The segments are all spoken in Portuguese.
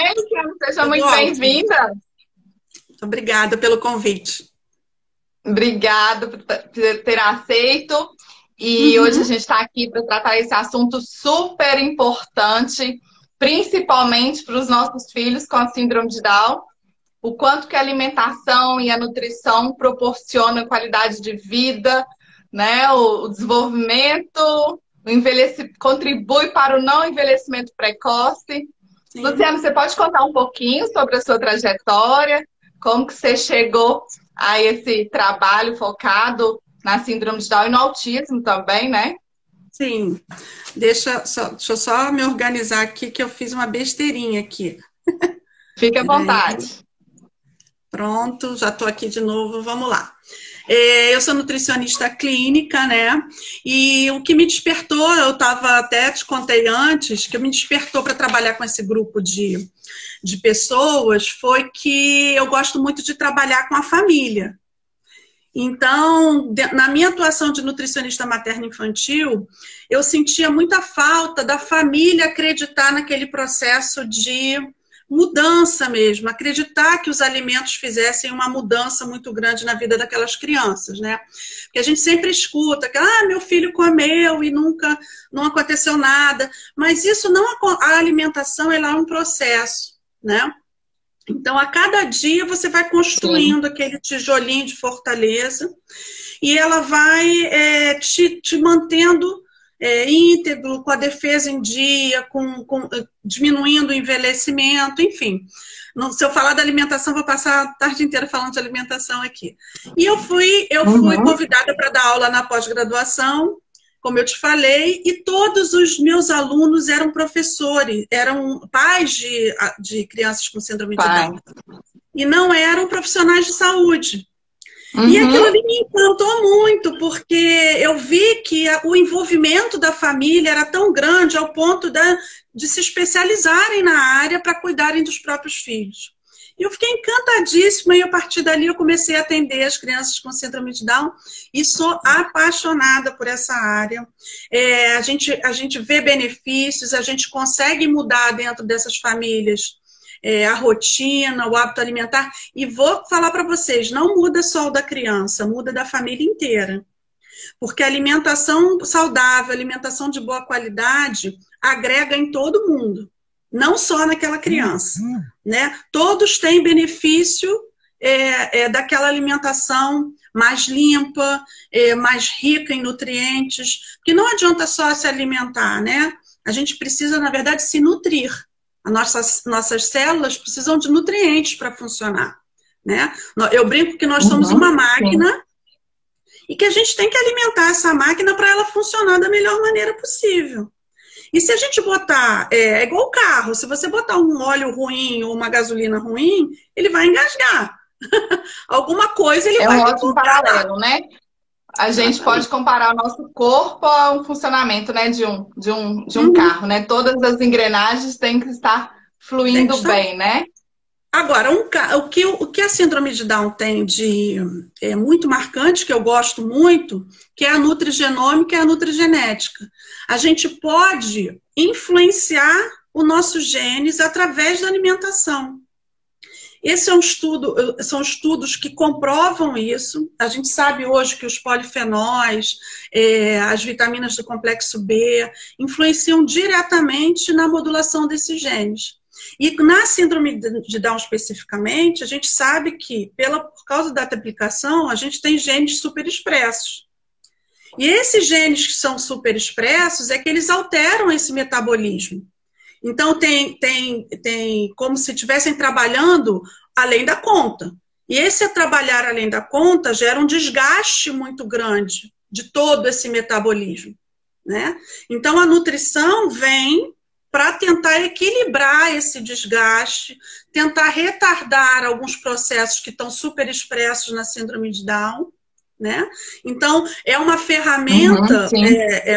bem, Luciana? Seja Tudo muito ótimo. bem-vinda. Obrigada pelo convite. Obrigada por ter aceito. E hoje a Uhum. gente está aqui para tratar esse assunto super importante, principalmente para os nossos filhos com a síndrome de Down. O quanto que a alimentação e a nutrição proporcionam qualidade de vida, né? O desenvolvimento, o envelhecimento, contribui para o não envelhecimento precoce. Sim. Luciano, você pode contar um pouquinho sobre a sua trajetória? Como que você chegou a esse trabalho focado na síndrome de Down e no autismo também, né? Sim. Deixa eu só me organizar aqui, que eu fiz uma besteirinha aqui. Fique à Peraí. vontade. Pronto, já estou aqui de novo, vamos lá. Eu sou nutricionista clínica, né? E o que me despertou, eu estava até te contei antes, que me despertou para trabalhar com esse grupo de pessoas foi que eu gosto muito de trabalhar com a família. Então, na minha atuação de nutricionista materno-infantil, eu sentia muita falta da família acreditar naquele processo de mudança mesmo, acreditar que os alimentos fizessem uma mudança muito grande na vida daquelas crianças, né? Porque a gente sempre escuta que, meu filho comeu e nunca não aconteceu nada, mas isso não, a alimentação ela é um processo, né? Então, a cada dia você vai Sim. construindo aquele tijolinho de fortaleza e ela vai te mantendo íntegro, com a defesa em dia, diminuindo o envelhecimento, enfim. Se eu falar da alimentação, vou passar a tarde inteira falando de alimentação aqui. E eu fui Uhum. convidada para dar aula na pós-graduação, como eu te falei, e todos os meus alunos eram professores, eram pais de crianças com síndrome de Pai. Down. E não eram profissionais de saúde. E aquilo Uhum. ali me encantou muito, porque eu vi que o envolvimento da família era tão grande ao ponto de se especializarem na área para cuidarem dos próprios filhos. E eu fiquei encantadíssima e a partir dali eu comecei a atender as crianças com síndrome de Down e sou apaixonada por essa área. A gente vê benefícios, a gente consegue mudar dentro dessas famílias a rotina, o hábito alimentar. E vou falar para vocês, não muda só o da criança, muda da família inteira. Porque a alimentação saudável, alimentação de boa qualidade, agrega em todo mundo, não só naquela criança. Né? Todos têm benefício daquela alimentação mais limpa, mais rica em nutrientes, porque não adianta só se alimentar, né? A gente precisa, na verdade, se nutrir. Nossas células precisam de nutrientes para funcionar, né? Eu brinco que nós somos uma Uhum. Sim. máquina e que a gente tem que alimentar essa máquina para ela funcionar da melhor maneira possível. E se a gente botar, é igual o carro, se você botar um óleo ruim ou uma gasolina ruim, ele vai engasgar. Alguma coisa ele É vai um ótimo encontrar lá. paralelo, né? A gente pode Exatamente. comparar o nosso corpo a um funcionamento, né, de um Uhum. carro, né? Todas as engrenagens têm que estar Tem que fluindo estar. bem, né? Agora, o que a síndrome de Down tem de muito marcante, que eu gosto muito, que é a nutrigenômica e a nutrigenética. A gente pode influenciar os nossos genes através da alimentação. Esse é um estudo, são estudos que comprovam isso. A gente sabe hoje que os polifenóis, as vitaminas do complexo B, influenciam diretamente na modulação desses genes. E na síndrome de Down especificamente, a gente sabe que, por causa da aplicação, a gente tem genes superexpressos. E esses genes que são superexpressos é que eles alteram esse metabolismo. Então, tem como se estivessem trabalhando além da conta. E esse trabalhar além da conta gera um desgaste muito grande de todo esse metabolismo, né? Então, a nutrição vem para tentar equilibrar esse desgaste, tentar retardar alguns processos que estão super expressos na síndrome de Down, né? Então, é uma Uhum, ferramenta sim.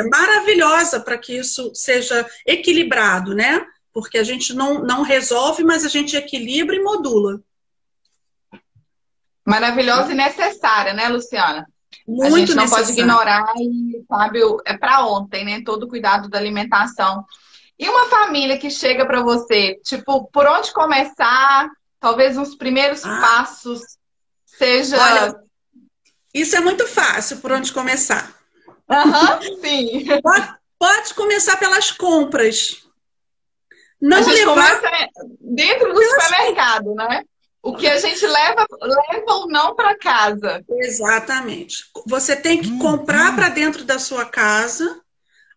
maravilhosa para que isso seja equilibrado, né? Porque a gente não resolve, mas a gente equilibra e modula. Maravilhosa e necessária, né, Luciana? A Muito gente não pode necessário. ignorar e, sabe, é para ontem, né? Todo o cuidado da alimentação. E uma família que chega para você, tipo, por onde começar? Talvez uns primeiros passos seja. Olha, isso é muito fácil, por onde começar. Sim. Pode começar pelas compras. Não a gente levar... começa dentro do supermercado, né? O que a gente leva ou não para casa. Exatamente. Você tem que comprar para dentro da sua casa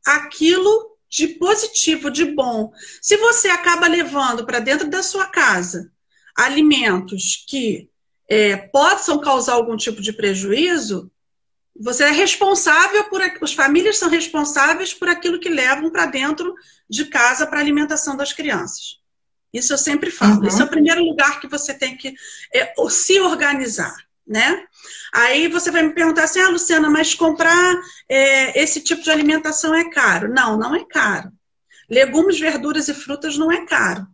aquilo de positivo, de bom. Se você acaba levando para dentro da sua casa alimentos que possam causar algum tipo de prejuízo, você é responsável as famílias são responsáveis por aquilo que levam para dentro de casa para a alimentação das crianças. Isso eu sempre falo. Esse é o primeiro lugar que você tem que se organizar, né? Aí você vai me perguntar assim, Luciana, mas comprar esse tipo de alimentação é caro? Não, não é caro. Legumes, verduras e frutas não é caro,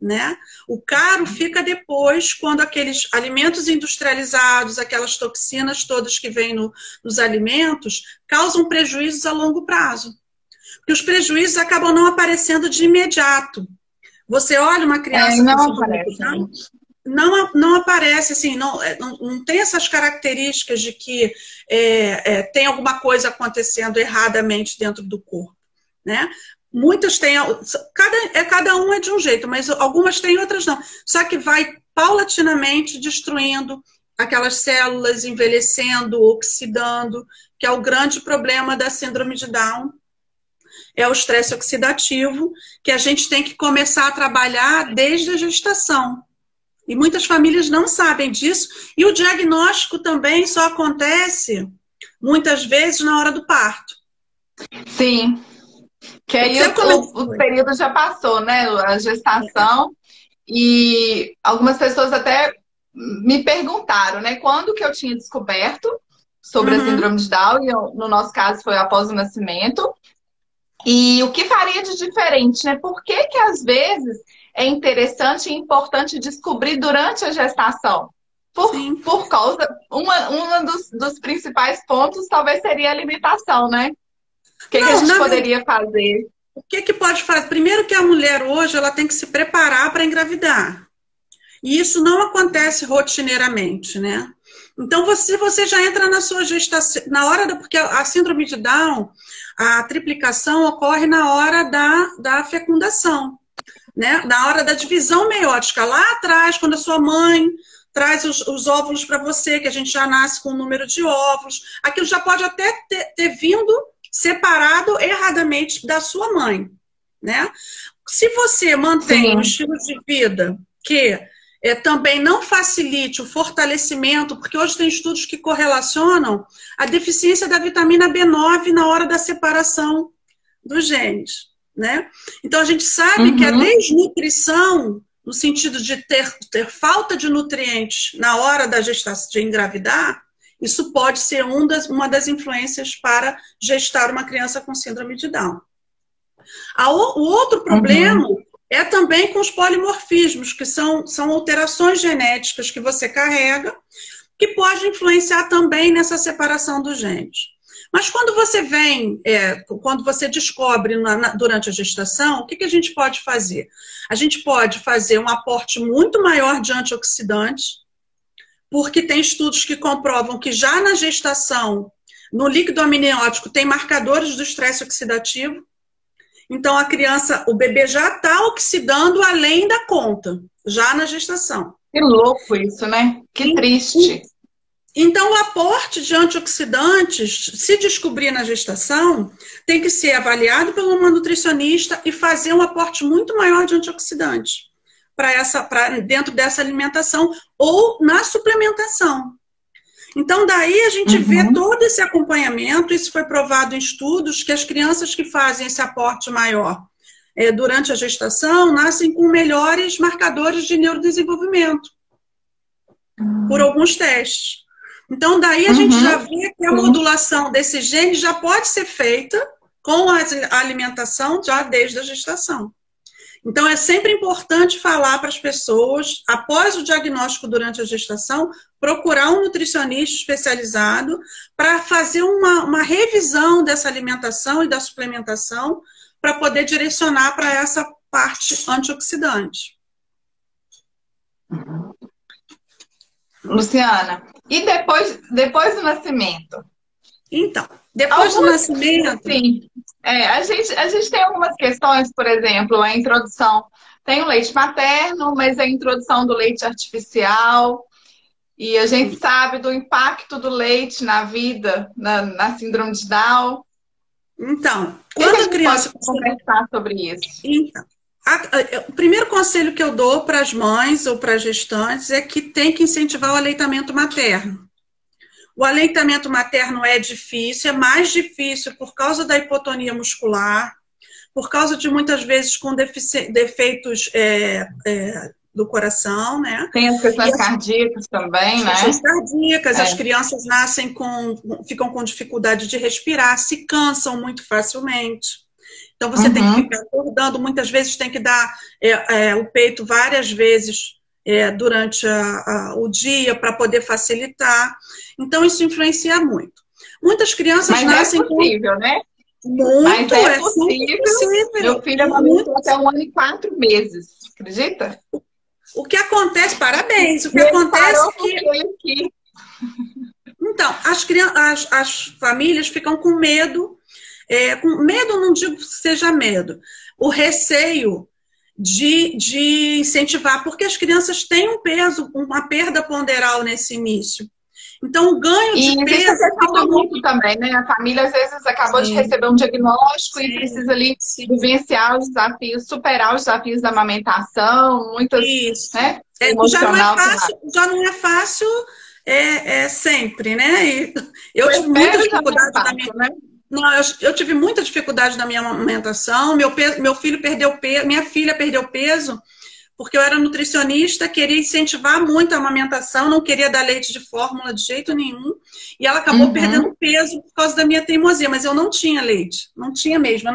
né? O caro fica depois, quando aqueles alimentos industrializados, aquelas toxinas todas que vêm nos alimentos, causam prejuízos a longo prazo. Porque os prejuízos acabam não aparecendo de imediato. Você olha uma criança não aparece assim, não tem essas características de que tem alguma coisa acontecendo erradamente dentro do corpo, né? Muitas têm, cada um é de um jeito, mas algumas têm, outras não. Só que vai paulatinamente destruindo aquelas células, envelhecendo, oxidando, que é o grande problema da síndrome de Down. É o estresse oxidativo, que a gente tem que começar a trabalhar desde a gestação. E muitas famílias não sabem disso. E o diagnóstico também só acontece, muitas vezes, na hora do parto. Sim. Que aí o período já passou, né? A gestação. E algumas pessoas até me perguntaram, né? Quando que eu tinha descoberto sobre a síndrome de Down. E no nosso caso foi após o nascimento. E o que faria de diferente, né? Por que às vezes é interessante e importante descobrir durante a gestação? Por causa, dos principais pontos talvez seria a alimentação, né? O que a gente poderia fazer? O que pode fazer? Primeiro que a mulher hoje ela tem que se preparar para engravidar. E isso não acontece rotineiramente, né? Então, você já entra na sua gestação, porque a síndrome de Down, a triplicação ocorre na hora da fecundação, né? Na hora da divisão meiótica, lá atrás, quando a sua mãe traz os óvulos para você, que a gente já nasce com o número de óvulos, aquilo já pode até ter vindo separado erradamente da sua mãe, né? Se você mantém um estilo de vida que também não facilite o fortalecimento, porque hoje tem estudos que correlacionam a deficiência da vitamina B9 na hora da separação dos genes, né? Então, a gente sabe que a desnutrição, no sentido de ter falta de nutrientes na hora da gestação, de engravidar, isso pode ser uma das influências para gestar uma criança com síndrome de Down. O outro problema é também com os polimorfismos, que são alterações genéticas que você carrega, que pode influenciar também nessa separação dos genes. Mas quando você descobre durante a gestação, o que a gente pode fazer? A gente pode fazer um aporte muito maior de antioxidantes, porque tem estudos que comprovam que já na gestação, no líquido amniótico, tem marcadores do estresse oxidativo. Então, o bebê já está oxidando além da conta, já na gestação. Que louco isso, né? Que triste. Então, o aporte de antioxidantes, se descobrir na gestação, tem que ser avaliado por uma nutricionista e fazer um aporte muito maior de antioxidantes dentro dessa alimentação ou na suplementação. Então, daí a gente vê todo esse acompanhamento, isso foi provado em estudos, que as crianças que fazem esse aporte maior durante a gestação nascem com melhores marcadores de neurodesenvolvimento, por alguns testes. Então, daí a gente já vê que a modulação desses genes já pode ser feita com a alimentação já desde a gestação. Então, é sempre importante falar para as pessoas, após o diagnóstico durante a gestação, procurar um nutricionista especializado para fazer uma revisão dessa alimentação e da suplementação para poder direcionar para essa parte antioxidante. Luciana, e depois do nascimento? Então, depois do nascimento... Sim, a gente tem algumas questões, por exemplo, a introdução... Tem o leite materno, mas a introdução do leite artificial... E a gente sabe do impacto do leite na vida, na síndrome de Down. Então, quando a criança... pode conversar sobre isso? Então, o primeiro conselho que eu dou para as mães ou para as gestantes é que tem que incentivar o aleitamento materno. O aleitamento materno é difícil, é mais difícil por causa da hipotonia muscular, por causa de muitas vezes com defeitos do coração, né? Tem as questões cardíacas também, né? Questões cardíacas, as crianças nascem ficam com dificuldade de respirar, se cansam muito facilmente. Então você tem que ficar acordando, muitas vezes tem que dar o peito várias vezes durante o dia para poder facilitar. Então isso influencia muito. Muitas crianças nascem com... Mas é possível, né? Muito, mas é possível. Meu filho amamentou até 1 ano e 4 meses, acredita? O que acontece, parabéns, o que acontece é que... Então, as famílias ficam com medo, não digo que seja medo, o receio de incentivar, porque as crianças têm um peso, uma perda ponderal nesse início. Então, o ganho de peso... fica muito também, né? A família, às vezes, acabou de receber um diagnóstico e precisa ali vivenciar os desafios, superar os desafios da amamentação, muitas... Isso. Né? Já não é fácil sempre, né? Eu tive muita dificuldade na minha... Né? Não, eu tive muita dificuldade na minha amamentação, meu filho perdeu peso, minha filha perdeu peso, porque eu era nutricionista, queria incentivar muito a amamentação, não queria dar leite de fórmula de jeito nenhum, e ela acabou perdendo peso por causa da minha teimosia, mas eu não tinha leite, não tinha mesmo,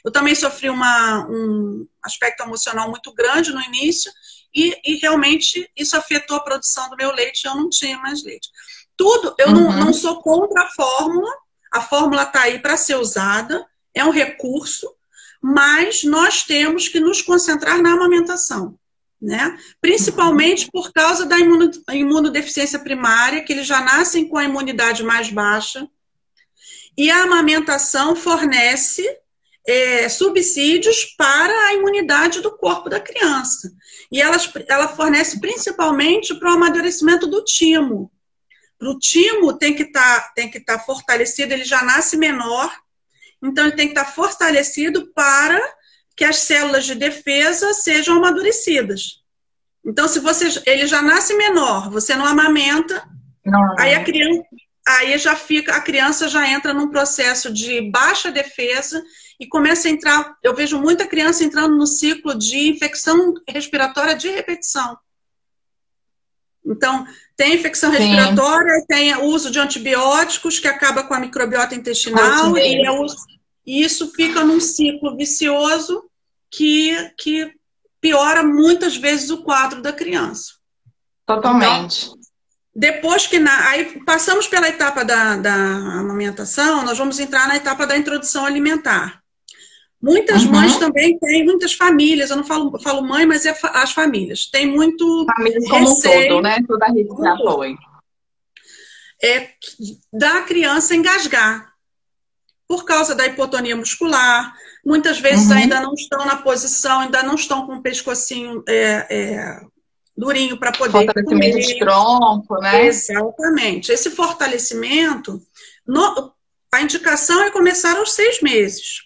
eu também sofri um aspecto emocional muito grande no início, e realmente isso afetou a produção do meu leite, eu não tinha mais leite. Eu não sou contra a fórmula está aí para ser usada, é um recurso, mas nós temos que nos concentrar na amamentação, né? Principalmente por causa da imunodeficiência primária, que eles já nascem com a imunidade mais baixa, e a amamentação fornece subsídios para a imunidade do corpo da criança. E ela fornece principalmente para o amadurecimento do timo. O timo tem que estar fortalecido, ele já nasce menor, então ele tem que estar fortalecido para que as células de defesa sejam amadurecidas. Então, se ele já nasce menor, você não amamenta, aí a criança já entra num processo de baixa defesa e começa a entrar, eu vejo muita criança entrando no ciclo de infecção respiratória de repetição. Então, tem infecção respiratória, tem o uso de antibióticos que acaba com a microbiota intestinal e isso fica num ciclo vicioso que piora muitas vezes o quadro da criança. Totalmente. Então, depois que aí passamos pela etapa da amamentação, nós vamos entrar na etapa da introdução alimentar. Muitas mães também têm, muitas famílias, eu não falo mãe, mas as famílias. Tem muito famílias como um todo, né? Toda a rede de apoio. Da criança engasgar. Por causa da hipotonia muscular, muitas vezes ainda não estão na posição, ainda não estão com o pescocinho durinho para poder fortalecimento de tronco, né? Exatamente. Esse fortalecimento, a indicação é começar aos 6 meses.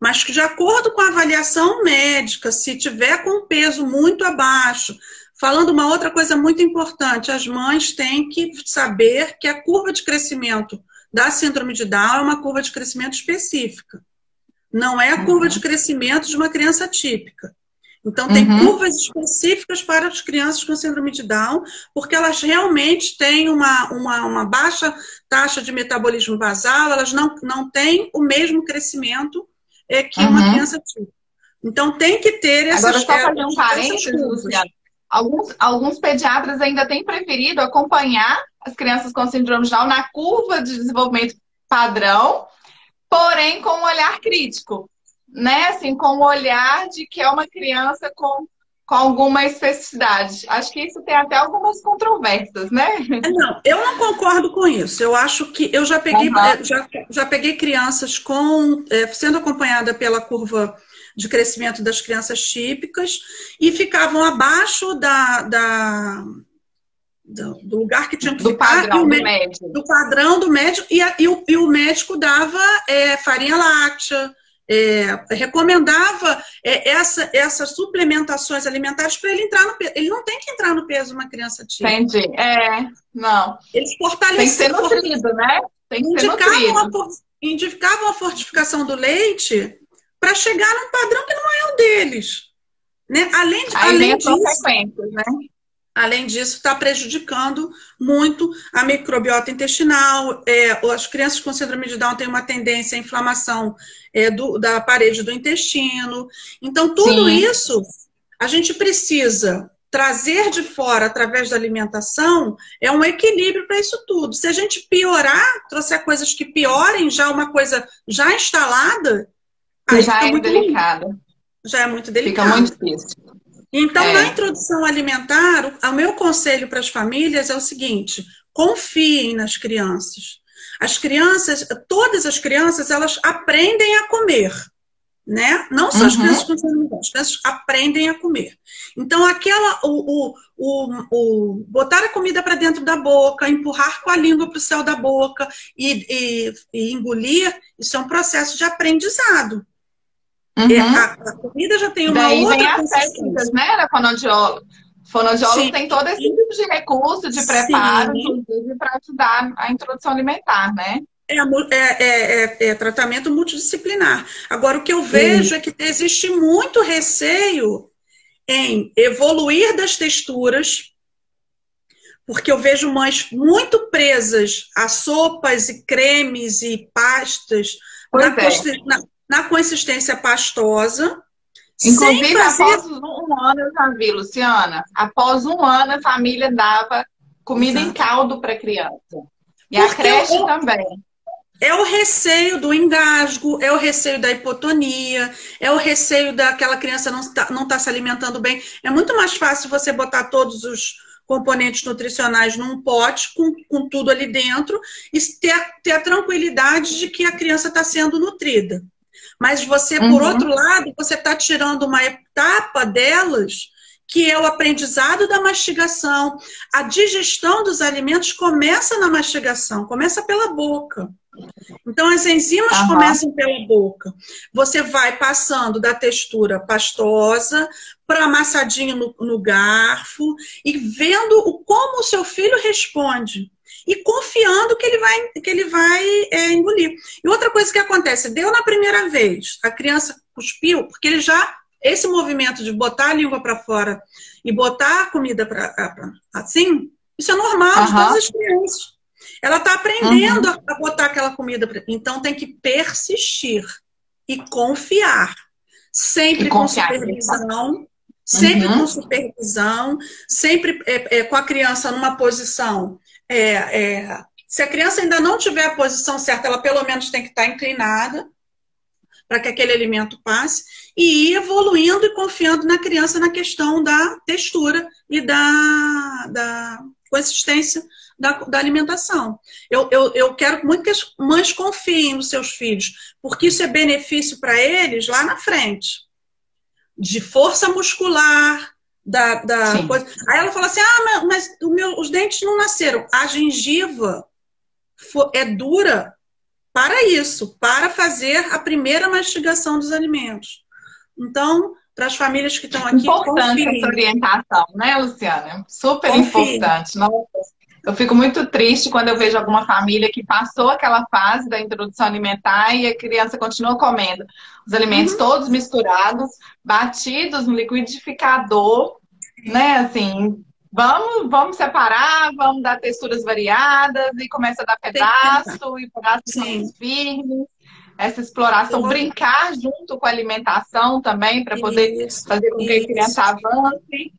Mas que de acordo com a avaliação médica, se tiver com peso muito abaixo, falando uma outra coisa muito importante, as mães têm que saber que a curva de crescimento da síndrome de Down é uma curva de crescimento específica. Não é a curva de crescimento de uma criança típica. Então, tem curvas específicas para as crianças com síndrome de Down, porque elas realmente têm uma baixa taxa de metabolismo basal, elas não têm o mesmo crescimento que uma criança típica. Então, tem que ter essas... Agora, só fazer um parênteses, Luciana. Alguns pediatras ainda têm preferido acompanhar as crianças com síndrome de Down na curva de desenvolvimento padrão porém com um olhar crítico, né? Assim, com o olhar de que é uma criança com alguma especificidade. Acho que isso tem até algumas controvérsias, né? Não, eu não concordo com isso. Eu acho que eu já peguei, já peguei crianças sendo acompanhada pela curva de crescimento das crianças típicas e ficavam abaixo do lugar que tinham que do ficar, padrão do médico. Do padrão do médico, e o médico dava farinha láctea, recomendava essas suplementações alimentares para ele entrar no peso. Ele não tem que entrar no peso uma criança típica. Entendi. Não. Eles fortaleciam. Tem que ser nutrido, né? Tem que ser nutrido. Indicavam a fortificação do leite para chegar num padrão que não é o deles. Né? Além disso, está prejudicando muito a microbiota intestinal. As crianças com síndrome de Down têm uma tendência à inflamação da parede do intestino. Então, tudo isso a gente precisa trazer de fora através da alimentação, é um equilíbrio para isso tudo. Se a gente piorar, trouxer coisas que piorem já uma coisa já instalada, aí já é delicado. Já é muito delicado. Fica muito difícil. Então, na introdução alimentar, o meu conselho para as famílias é o seguinte: confiem nas crianças. As crianças, todas as crianças, elas aprendem a comer, né? Não só as crianças com síndrome de Down, as crianças aprendem a comer. Então, botar a comida para dentro da boca, empurrar com a língua para o céu da boca e engolir, isso é um processo de aprendizado. A comida já tem uma outra vem as técnicas, né, da fonoaudióloga. Fonoaudiólogo tem todo esse tipo de recurso, de preparo, inclusive, para ajudar a introdução alimentar, né? É tratamento multidisciplinar. Agora, o que eu vejo é que existe muito receio em evoluir das texturas, porque eu vejo mães muito presas a sopas e cremes e pastas na consistência pastosa. Inclusive, após um ano, eu já vi, Luciana, após um ano a família dava comida em caldo para a criança. E a creche também. É o receio do engasgo, é o receio da hipotonia, é o receio daquela criança não tá se alimentando bem. É muito mais fácil você botar todos os componentes nutricionais num pote com tudo ali dentro e ter a tranquilidade de que a criança está sendo nutrida. Mas você, por outro lado, você está tirando uma etapa delas, que é o aprendizado da mastigação. A digestão dos alimentos começa na mastigação, começa pela boca. Então, as enzimas começam pela boca. Você vai passando da textura pastosa para amassadinho no garfo e vendo como o seu filho responde. E confiando que ele vai engolir. E outra coisa que acontece, deu na primeira vez, a criança cuspiu, porque ele esse movimento de botar a língua para fora e botar a comida assim, isso é normal de todas as crianças. Ela está aprendendo a botar aquela comida. Então tem que persistir e confiar. Sempre com supervisão. Sempre com supervisão. Sempre com a criança numa posição. Se a criança ainda não tiver a posição certa, ela pelo menos tem que estar inclinada para que aquele alimento passe e ir evoluindo e confiando na criança na questão da textura e da consistência da alimentação. Eu quero muito que as mães confiem nos seus filhos, porque isso é benefício para eles lá na frente. De força muscular, coisa. Aí ela fala assim, mas os dentes não nasceram. A gengiva é dura para isso, para fazer a primeira mastigação dos alimentos. Então, para as famílias que estão aqui, importante essa orientação, né, Luciana? Super importante. Nossa, eu fico muito triste quando eu vejo alguma família que passou aquela fase da introdução alimentar e a criança continua comendo os alimentos todos misturados, batidos no liquidificador, né? Assim, vamos separar, vamos dar texturas variadas e começa a dar pedaço e pedaços mais firmes. Essa exploração, brincar junto com a alimentação também, para poder fazer com que a criança avance.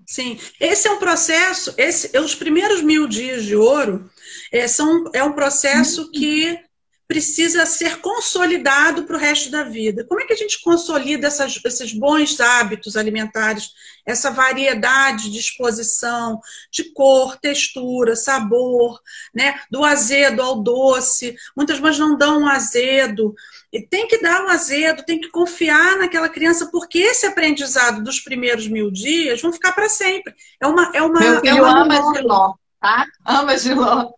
Sim, esse é um processo, os primeiros 1000 dias de ouro é um processo que precisa ser consolidado para o resto da vida. Como é que a gente consolida esses bons hábitos alimentares, essa variedade de exposição, de cor, textura, sabor, né? Do azedo ao doce. Muitas mães não dão um azedo. E tem que dar um azedo, tem que confiar naquela criança, porque esse aprendizado dos primeiros 1000 dias vão ficar para sempre. Meu filho ama Jiló, tá? Ama Jiló.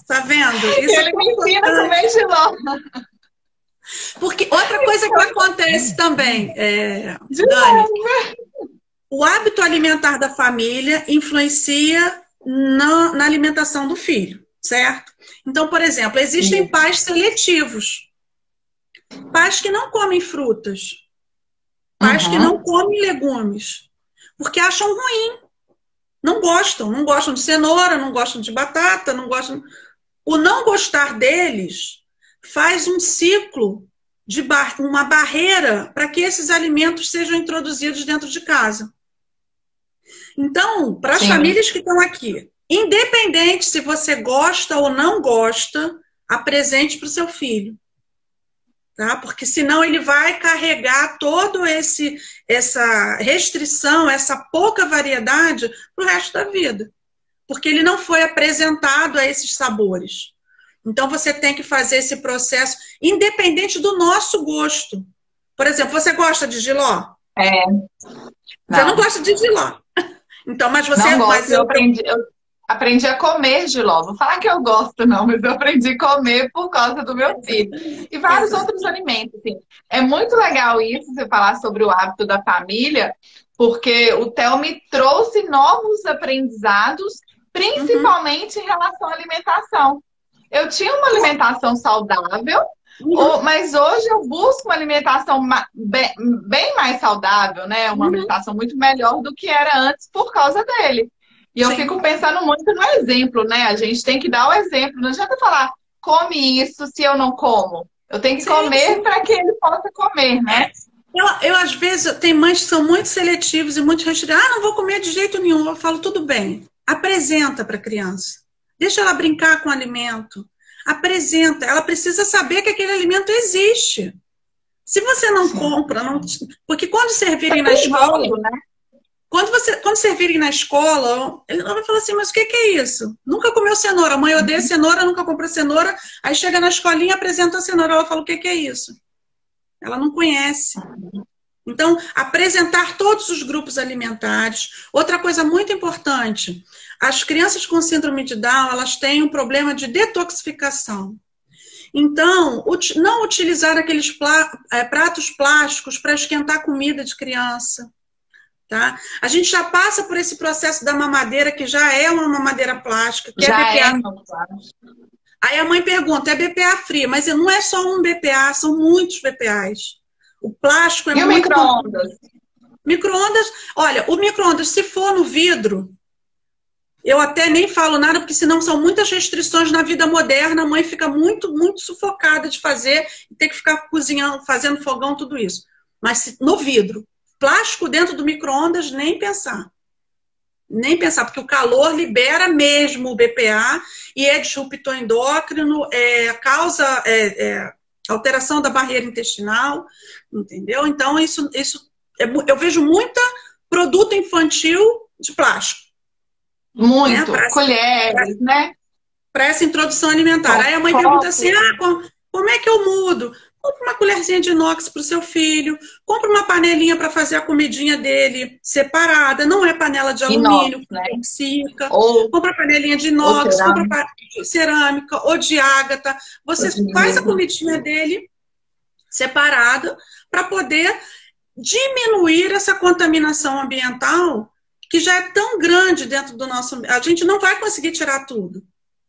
Tá vendo? Isso ele me ensina a comer Jiló. Porque outra coisa que acontece também, Dani, o hábito alimentar da família influencia na alimentação do filho, certo? Então, por exemplo, existem pais seletivos. Pais que não comem frutas. Pais que não comem legumes. Porque acham ruim. Não gostam de cenoura, não gostam de batata, não gostam... O não gostar deles faz um ciclo de uma barreira para que esses alimentos sejam introduzidos dentro de casa. Então, para as famílias que estão aqui, independente se você gosta ou não gosta, apresente para o seu filho. Tá? Porque senão ele vai carregar toda essa restrição, essa pouca variedade para o resto da vida. Porque ele não foi apresentado a esses sabores. Então, você tem que fazer esse processo independente do nosso gosto. Por exemplo, você gosta de jiló? Você não gosta de jiló. Então, mas você... Não gosto, eu aprendi a comer jiló. Vou falar que eu gosto, não, mas eu aprendi a comer por causa do meu filho. E vários outros alimentos, assim. É muito legal isso, você falar sobre o hábito da família, porque o Theo me trouxe novos aprendizados, principalmente em relação à alimentação. Eu tinha uma alimentação saudável, mas hoje eu busco uma alimentação bem mais saudável, né? Uma alimentação muito melhor do que era antes por causa dele. E eu fico pensando muito no exemplo, né? A gente tem que dar o exemplo. Não adianta falar, come isso se eu não como. Eu tenho que comer para que ele possa comer, né? Eu, às vezes, tem mães que são muito seletivas e muito restritas. Não vou comer de jeito nenhum. Eu falo, tudo bem. Apresenta para a criança. Deixa ela brincar com o alimento. Apresenta. Ela precisa saber que aquele alimento existe. Se você não compra... Porque quando servirem na escola... Né? Quando servirem na escola, ela vai falar assim, mas o que é isso? Nunca comeu cenoura. A mãe odeia cenoura, nunca comprou cenoura. Aí chega na escolinha, apresenta a cenoura. Ela fala, o que é isso? Ela não conhece. Então, apresentar todos os grupos alimentares. Outra coisa muito importante, as crianças com síndrome de Down, elas têm um problema de detoxificação. Então, não utilizar aqueles pratos plásticos para esquentar comida de criança. Tá? A gente já passa por esse processo da mamadeira, que já é uma mamadeira plástica, que já é BPA. Aí a mãe pergunta, é BPA free? Mas não é só um BPA, são muitos BPAs. O plástico é muito... E o micro-ondas? Micro-ondas, olha, o micro-ondas, se for no vidro, eu até nem falo nada, porque senão são muitas restrições na vida moderna, a mãe fica muito, muito sufocada de fazer, e tem que ficar cozinhando, fazendo fogão, tudo isso. Mas no vidro, plástico dentro do micro-ondas, nem pensar. Nem pensar, porque o calor libera mesmo o BPA e é disruptor endócrino, causa alteração da barreira intestinal, entendeu? Então, eu vejo muita produto infantil de plástico. Muito, né? Colheres, né? Para essa introdução alimentar. Aí a mãe pergunta assim, como é que eu mudo? Compre uma colherzinha de inox para o seu filho, compre uma panelinha para fazer a comidinha dele separada, não é panela de alumínio, né? Compra panelinha de inox, compra de cerâmica ou de ágata. Você faz a comidinha dele separada para poder diminuir essa contaminação ambiental que já é tão grande dentro do nosso ambiente. A gente não vai conseguir tirar tudo,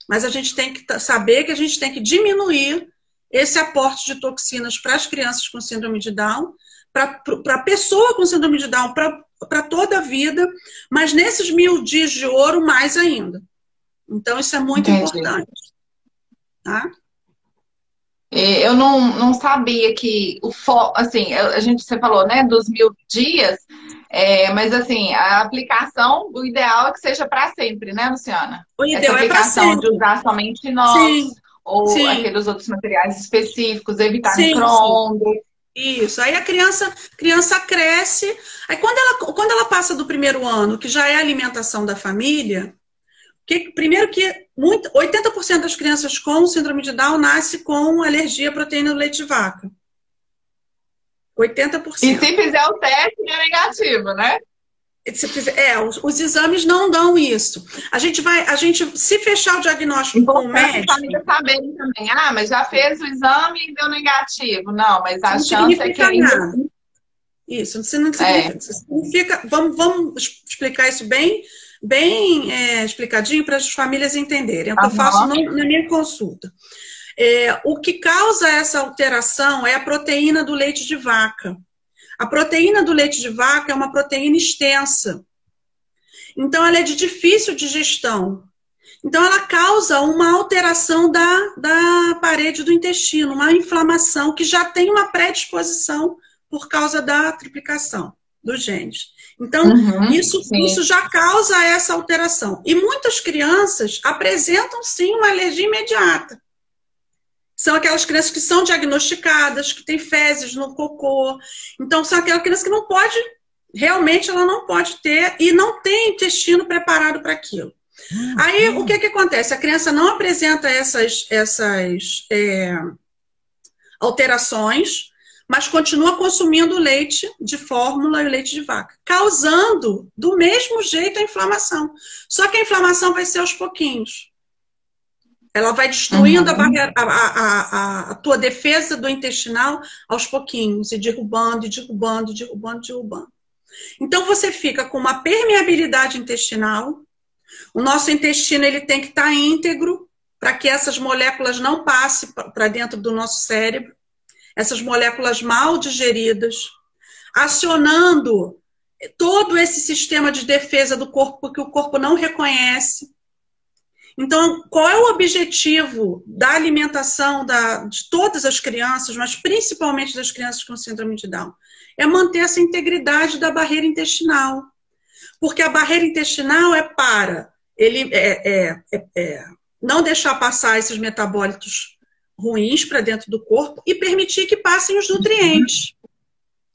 mas a gente tem que saber que a gente tem que diminuir esse aporte de toxinas para as crianças com síndrome de Down, para a pessoa com síndrome de Down, para toda a vida, mas nesses 1000 dias de ouro, mais ainda. Então, isso é muito importante. Tá? Eu não sabia que o assim, você falou, né, dos 1000 dias, mas assim, a aplicação, o ideal é que seja para sempre, né, Luciana? O ideal essa aplicação de usar somente nós. ou Sim, aqueles outros materiais específicos, evitar sim, sim. micro-ondas. Isso. Aí a criança cresce. Aí quando ela passa do primeiro ano, que já é a alimentação da família, primeiro que 80% das crianças com síndrome de Down nasce com alergia à proteína do leite de vaca. E se 80%. fizer o teste, é negativo, né? Os exames não dão isso. Se fechar o diagnóstico com o Importante as médico, famílias saberem também. Ah, mas já fez o exame e deu negativo. Não, mas isso a não chance é que significa ainda nada. Isso não é. significa. Isso significa. Vamos explicar isso bem explicadinho para as famílias entenderem. É o que eu faço Aham. na minha consulta. O que causa essa alteração é a proteína do leite de vaca. A proteína do leite de vaca é uma proteína extensa. Então, ela é de difícil digestão. Então, ela causa uma alteração da parede do intestino, uma inflamação que já tem uma predisposição por causa da triplicação dos genes. Então, Uhum, isso sim. já causa essa alteração. E muitas crianças apresentam, sim, uma alergia imediata. São aquelas crianças que são diagnosticadas, que têm fezes no cocô. Então, são aquelas crianças que não pode, realmente ela não pode ter e não tem intestino preparado para aquilo. Aí, o que acontece? A criança não apresenta essas alterações, mas continua consumindo leite de fórmula e leite de vaca, causando do mesmo jeito a inflamação. Só que a inflamação vai ser aos pouquinhos. Ela vai destruindo Uhum. a tua defesa do intestinal aos pouquinhos, e derrubando, e derrubando, derrubando, derrubando. Então, você fica com uma permeabilidade intestinal. O nosso intestino ele tem que estar íntegro para que essas moléculas não passem para dentro do nosso cérebro. Essas moléculas mal digeridas, acionando todo esse sistema de defesa do corpo que o corpo não reconhece. Então, qual é o objetivo da alimentação de todas as crianças, mas principalmente das crianças com síndrome de Down? É manter essa integridade da barreira intestinal. Porque a barreira intestinal é para ele não deixar passar esses metabólitos ruins para dentro do corpo e permitir que passem os nutrientes.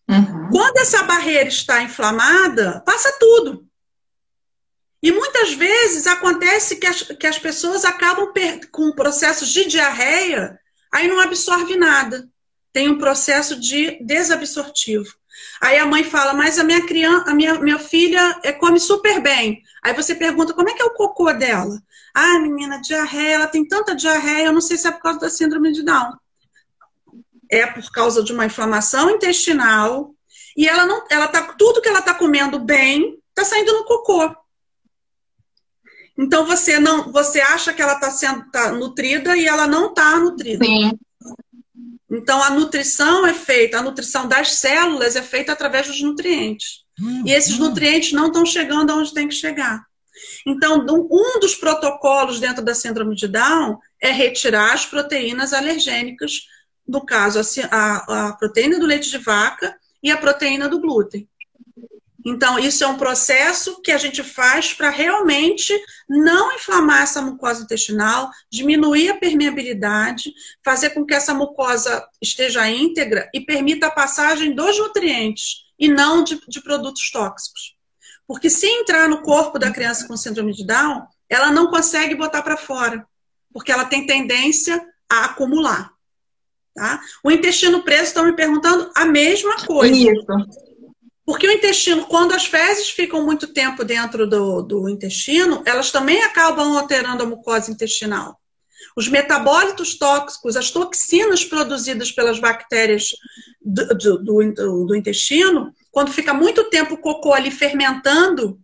Uhum. Quando essa barreira está inflamada, passa tudo. E muitas vezes acontece que as pessoas acabam com processos de diarreia, aí não absorve nada. Tem um processo de desabsortivo. Aí a mãe fala, mas a minha filha come super bem. Aí você pergunta, como é que é o cocô dela? Ah, menina, diarreia, ela tem tanta diarreia, eu não sei se é por causa da síndrome de Down. É por causa de uma inflamação intestinal e tudo que ela está comendo bem está saindo no cocô. Então você acha que ela tá nutrida e ela não está nutrida. Sim. Então a nutrição a nutrição das células é feita através dos nutrientes. E esses nutrientes não estão chegando aonde tem que chegar. Então, um dos protocolos dentro da síndrome de Down é retirar as proteínas alergênicas, no caso, a proteína do leite de vaca e a proteína do glúten. Então, isso é um processo que a gente faz para realmente não inflamar essa mucosa intestinal, diminuir a permeabilidade, fazer com que essa mucosa esteja íntegra e permita a passagem dos nutrientes e não de produtos tóxicos. Porque se entrar no corpo da criança com síndrome de Down, ela não consegue botar para fora, porque ela tem tendência a acumular. Tá? O intestino preso, estão me perguntando a mesma coisa. Isso. Porque o intestino, quando as fezes ficam muito tempo dentro do intestino, elas também acabam alterando a mucosa intestinal. Os metabólitos tóxicos, as toxinas produzidas pelas bactérias do intestino, quando fica muito tempo o cocô ali fermentando,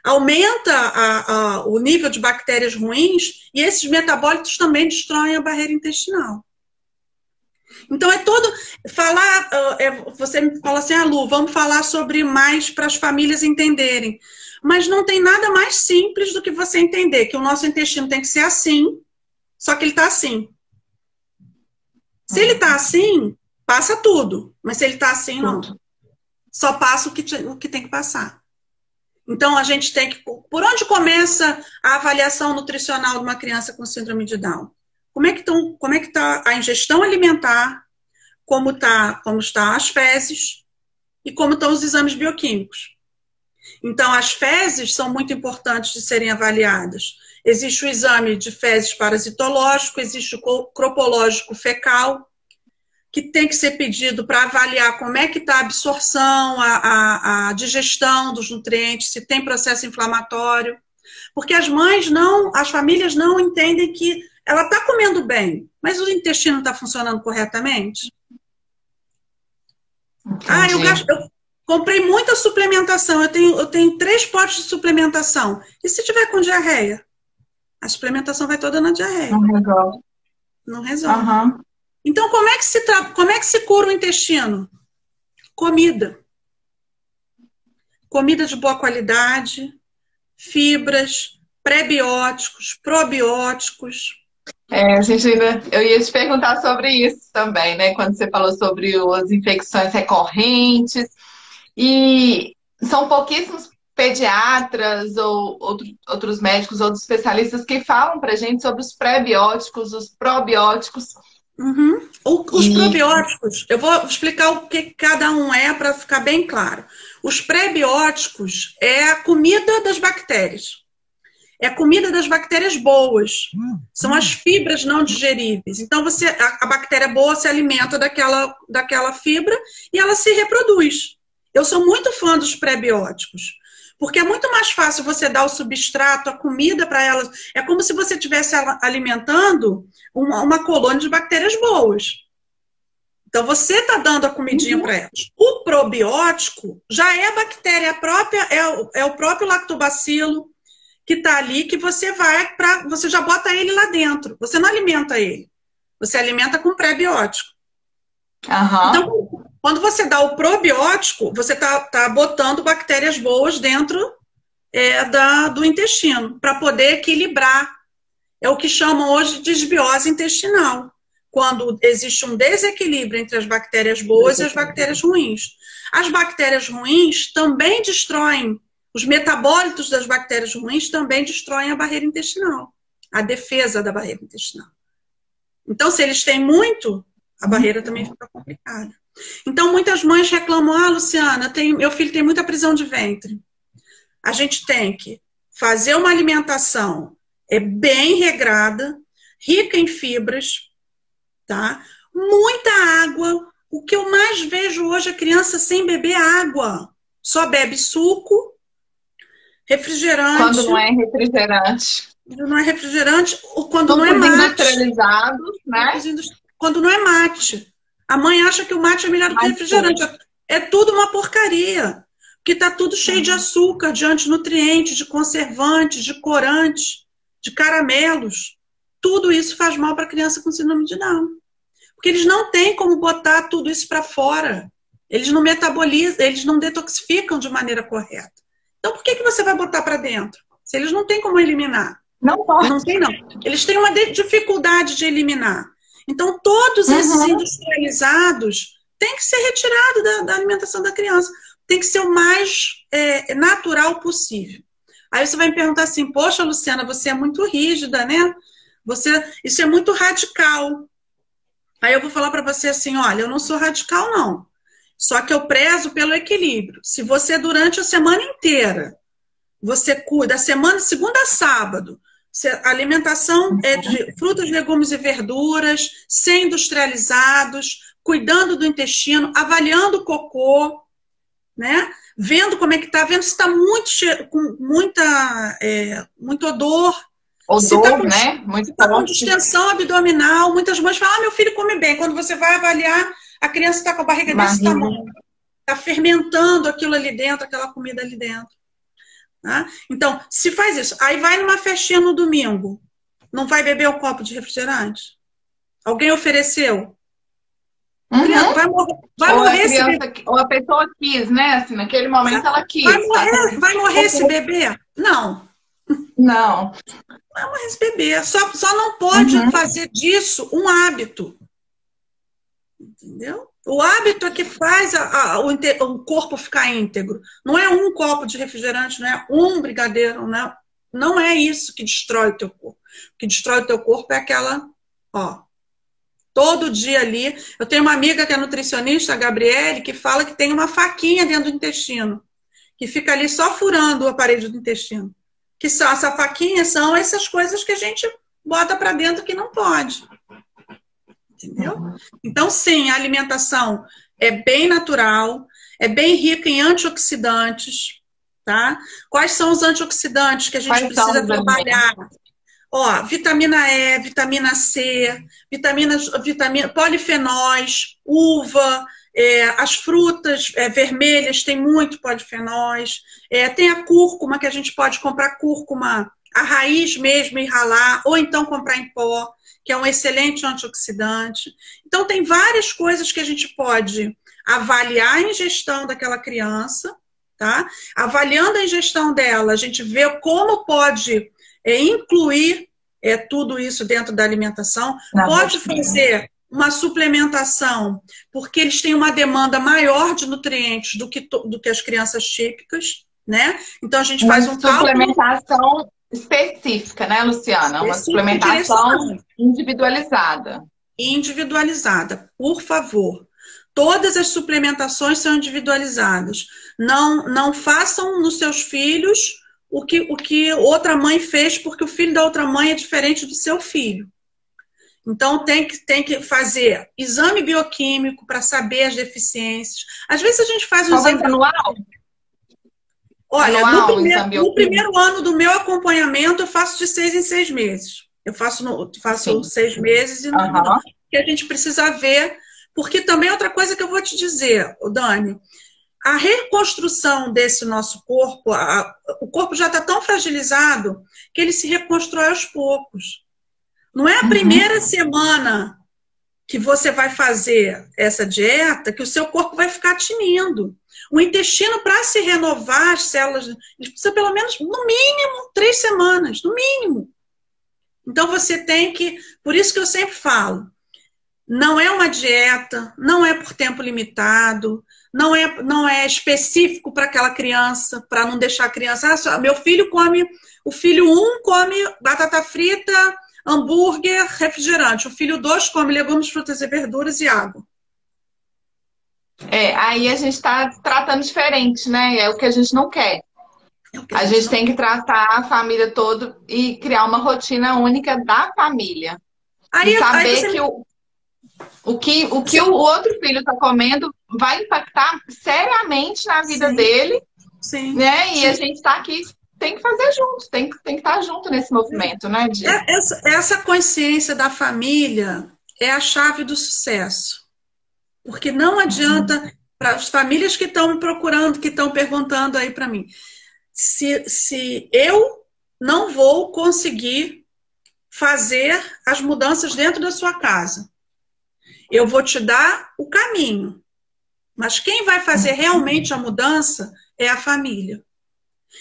aumenta o nível de bactérias ruins e esses metabólitos também destroem a barreira intestinal. Então é todo falar, você me fala assim, Lu, vamos falar sobre mais para as famílias entenderem. Mas não tem nada mais simples do que você entender que o nosso intestino tem que ser assim, só que ele está assim. Se ele está assim, passa tudo. Mas se ele está assim, não. Só passa o que tem que passar. Então a gente tem que... Por onde começa a avaliação nutricional de uma criança com síndrome de Down? como é que tá a ingestão alimentar, como está as fezes e como estão os exames bioquímicos. Então, as fezes são muito importantes de serem avaliadas. Existe o exame de fezes parasitológico, existe o cropológico fecal, que tem que ser pedido para avaliar como é que está a absorção, a digestão dos nutrientes, se tem processo inflamatório. Porque as famílias não entendem que ela está comendo bem, mas o intestino está funcionando corretamente. Eu comprei muita suplementação, eu tenho 3 potes de suplementação. E se tiver com diarreia? A suplementação vai toda na diarreia. Não resolve. Não resolve. Uhum. Então, como é que se cura o intestino? Comida. Comida de boa qualidade, fibras, prebióticos, probióticos. Eu ia te perguntar sobre isso também, né? Quando você falou sobre as infecções recorrentes. E são pouquíssimos pediatras ou outros médicos, outros especialistas que falam pra gente sobre os pré-bióticos, os probióticos. Uhum. Os probióticos, eu vou explicar o que cada um é para ficar bem claro. Os pré-bióticos é a comida das bactérias. É a comida das bactérias boas. São as fibras não digeríveis. Então, a bactéria boa se alimenta daquela fibra e ela se reproduz. Eu sou muito fã dos pré-bióticos. Porque é muito mais fácil você dar o substrato, a comida para elas. É como se você estivesse alimentando uma colônia de bactérias boas. Então, você está dando a comidinha para elas. O probiótico já é a bactéria própria, é o próprio lactobacilo que está ali, que você já bota ele lá dentro. Você não alimenta ele. Você alimenta com pré-biótico. Uhum. Então, quando você dá o probiótico, você está botando bactérias boas dentro do intestino, para poder equilibrar. É o que chamam hoje de desbiose intestinal. Quando existe um desequilíbrio entre as bactérias boas e as bactérias ruins. As bactérias ruins também destroem, os metabólitos das bactérias ruins também destroem a barreira intestinal, a defesa da barreira intestinal. Então, se eles têm muito, a barreira também fica complicada. Então, muitas mães reclamam, Luciana, meu filho tem muita prisão de ventre. A gente tem que fazer uma alimentação bem regrada, rica em fibras, tá? Muita água. O que eu mais vejo hoje é criança sem beber água. Só bebe suco, refrigerante. Quando não é refrigerante. Quando não é refrigerante, ou quando não é mate. Industrializados, né? Quando não é mate. A mãe acha que o mate é melhor do que refrigerante. É tudo uma porcaria. Porque está tudo cheio de açúcar, de antinutrientes, de conservantes, de corantes, de caramelos. Tudo isso faz mal para a criança com síndrome de Down. Porque eles não têm como botar tudo isso para fora. Eles não metabolizam, eles não detoxificam de maneira correta. Então, por que você vai botar para dentro? Se eles não têm como eliminar. Não pode. Não tem, não. Eles têm uma dificuldade de eliminar. Então, todos esses industrializados têm que ser retirados da alimentação da criança. Tem que ser o mais natural possível. Aí você vai me perguntar assim, poxa, Luciana, você é muito rígida, né? Isso é muito radical. Aí eu vou falar para você assim, olha, eu não sou radical, não. Só que eu prezo pelo equilíbrio. Se você, durante a semana inteira, você cuida, a semana, segunda a sábado, a alimentação é de frutas, legumes e verduras, sem industrializados, cuidando do intestino, avaliando o cocô, né? Vendo como é que tá, vendo se está com muito odor. Odor, né? Se está com distensão abdominal. Muitas mães falam, meu filho come bem. Quando você vai avaliar, a criança está com a barriga desse tamanho. Está fermentando aquilo ali dentro, aquela comida ali dentro. Tá? Então, se faz isso. Aí vai numa festinha no domingo. Não vai beber um copo de refrigerante? Alguém ofereceu? Vai morrer ou a pessoa quis, né? Assim, naquele momento ela quis. Vai morrer esse bebê? Não. Não. Vai morrer esse bebê. Só não pode fazer disso um hábito. Entendeu? O hábito é que faz o corpo ficar íntegro. Não é um copo de refrigerante, não é um brigadeiro, não é isso que destrói o teu corpo. O que destrói o teu corpo é aquela Ó, todo dia ali. Eu tenho uma amiga que é nutricionista, a Gabriele, que fala que tem uma faquinha dentro do intestino, que fica ali só furando o aparelho do intestino. Que são, essa faquinha são essas coisas que a gente bota para dentro que não pode. Entendeu? Então, sim, a alimentação é bem natural, é bem rica em antioxidantes, tá? Quais são os antioxidantes que a gente precisa trabalhar? Ó, vitamina E, vitamina C, polifenóis, uva, as frutas vermelhas têm muito polifenóis, tem a cúrcuma, que a gente pode comprar cúrcuma, a raiz mesmo e ralar, ou então comprar em pó, que é um excelente antioxidante. Então, tem várias coisas que a gente pode avaliar a ingestão daquela criança, tá? Avaliando a ingestão dela, a gente vê como pode incluir tudo isso dentro da alimentação. Pode fazer uma suplementação, porque eles têm uma demanda maior de nutrientes do que as crianças típicas, né? Então, a gente faz um suplementação específica, né, Luciana? Uma suplementação individualizada. Individualizada, por favor. Todas as suplementações são individualizadas. Não façam nos seus filhos o que outra mãe fez, porque o filho da outra mãe é diferente do seu filho. Então, tem que fazer exame bioquímico para saber as deficiências. Às vezes a gente faz um exame anual. Olha, no primeiro ano do meu acompanhamento, eu faço de 6 em 6 meses. Eu faço 6 meses e não. Que a gente precisa ver, porque também outra coisa que eu vou te dizer, Dani, a reconstrução desse nosso corpo, o corpo já está tão fragilizado que ele se reconstrói aos poucos. Não é a primeira semana que você vai fazer essa dieta que o seu corpo vai ficar tinindo. O intestino, para se renovar, as células, ele precisa pelo menos, no mínimo, 3 semanas, no mínimo. Então você tem que, por isso que eu sempre falo, não é uma dieta, não é por tempo limitado, não é específico para aquela criança, para não deixar a criança, meu filho come, o filho 1 come batata frita, hambúrguer, refrigerante, o filho 2 come legumes, frutas e verduras e água. Aí a gente está tratando diferente, né? É o que a gente não quer. A gente tem que tratar a família toda e criar uma rotina única da família. E saber que o que o outro filho está comendo vai impactar seriamente na vida dele. Sim. Né? E a gente está aqui, tem que fazer junto, tem que estar junto nesse movimento, né, Di? Essa consciência da família é a chave do sucesso. Porque não adianta, para as famílias que estão me procurando, que estão perguntando aí para mim, se eu não vou conseguir fazer as mudanças dentro da sua casa, eu vou te dar o caminho. Mas quem vai fazer realmente a mudança é a família.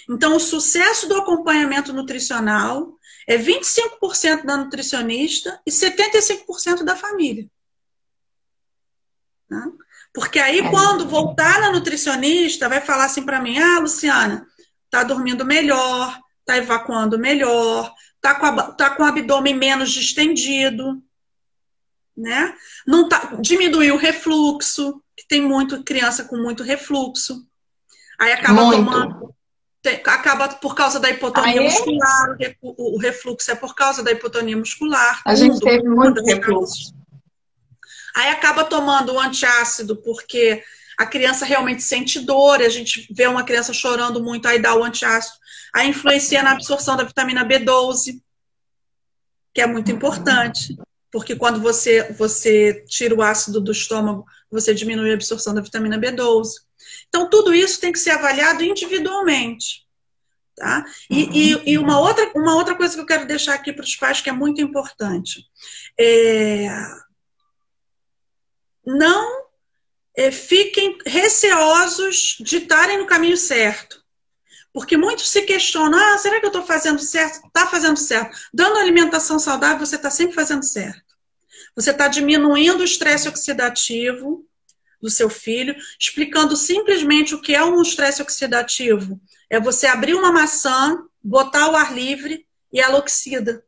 Então, o sucesso do acompanhamento nutricional é 25% da nutricionista e 75% da família. Tá? Porque aí, quando voltar na nutricionista, vai falar assim para mim, Luciana, tá dormindo melhor, tá evacuando melhor, tá com o abdômen menos distendido, né? Não diminuiu o refluxo, que tem muito criança com muito refluxo. Aí acaba por causa da hipotonia muscular, o refluxo é por causa da hipotonia muscular. A gente teve muito refluxo. Aí acaba tomando o antiácido, porque a criança realmente sente dor, a gente vê uma criança chorando muito, aí dá o antiácido. Aí influencia na absorção da vitamina B12, que é muito importante, porque quando você tira o ácido do estômago, você diminui a absorção da vitamina B12. Então, tudo isso tem que ser avaliado individualmente. Tá? E uma outra coisa que eu quero deixar aqui para os pais, que é muito importante. Não fiquem receosos de estarem no caminho certo. Porque muitos se questionam, será que eu estou fazendo certo? Está fazendo certo. Dando alimentação saudável, você está sempre fazendo certo. Você está diminuindo o estresse oxidativo do seu filho, explicando simplesmente o que é um estresse oxidativo. É você abrir uma maçã, botar ao ar livre e ela oxida.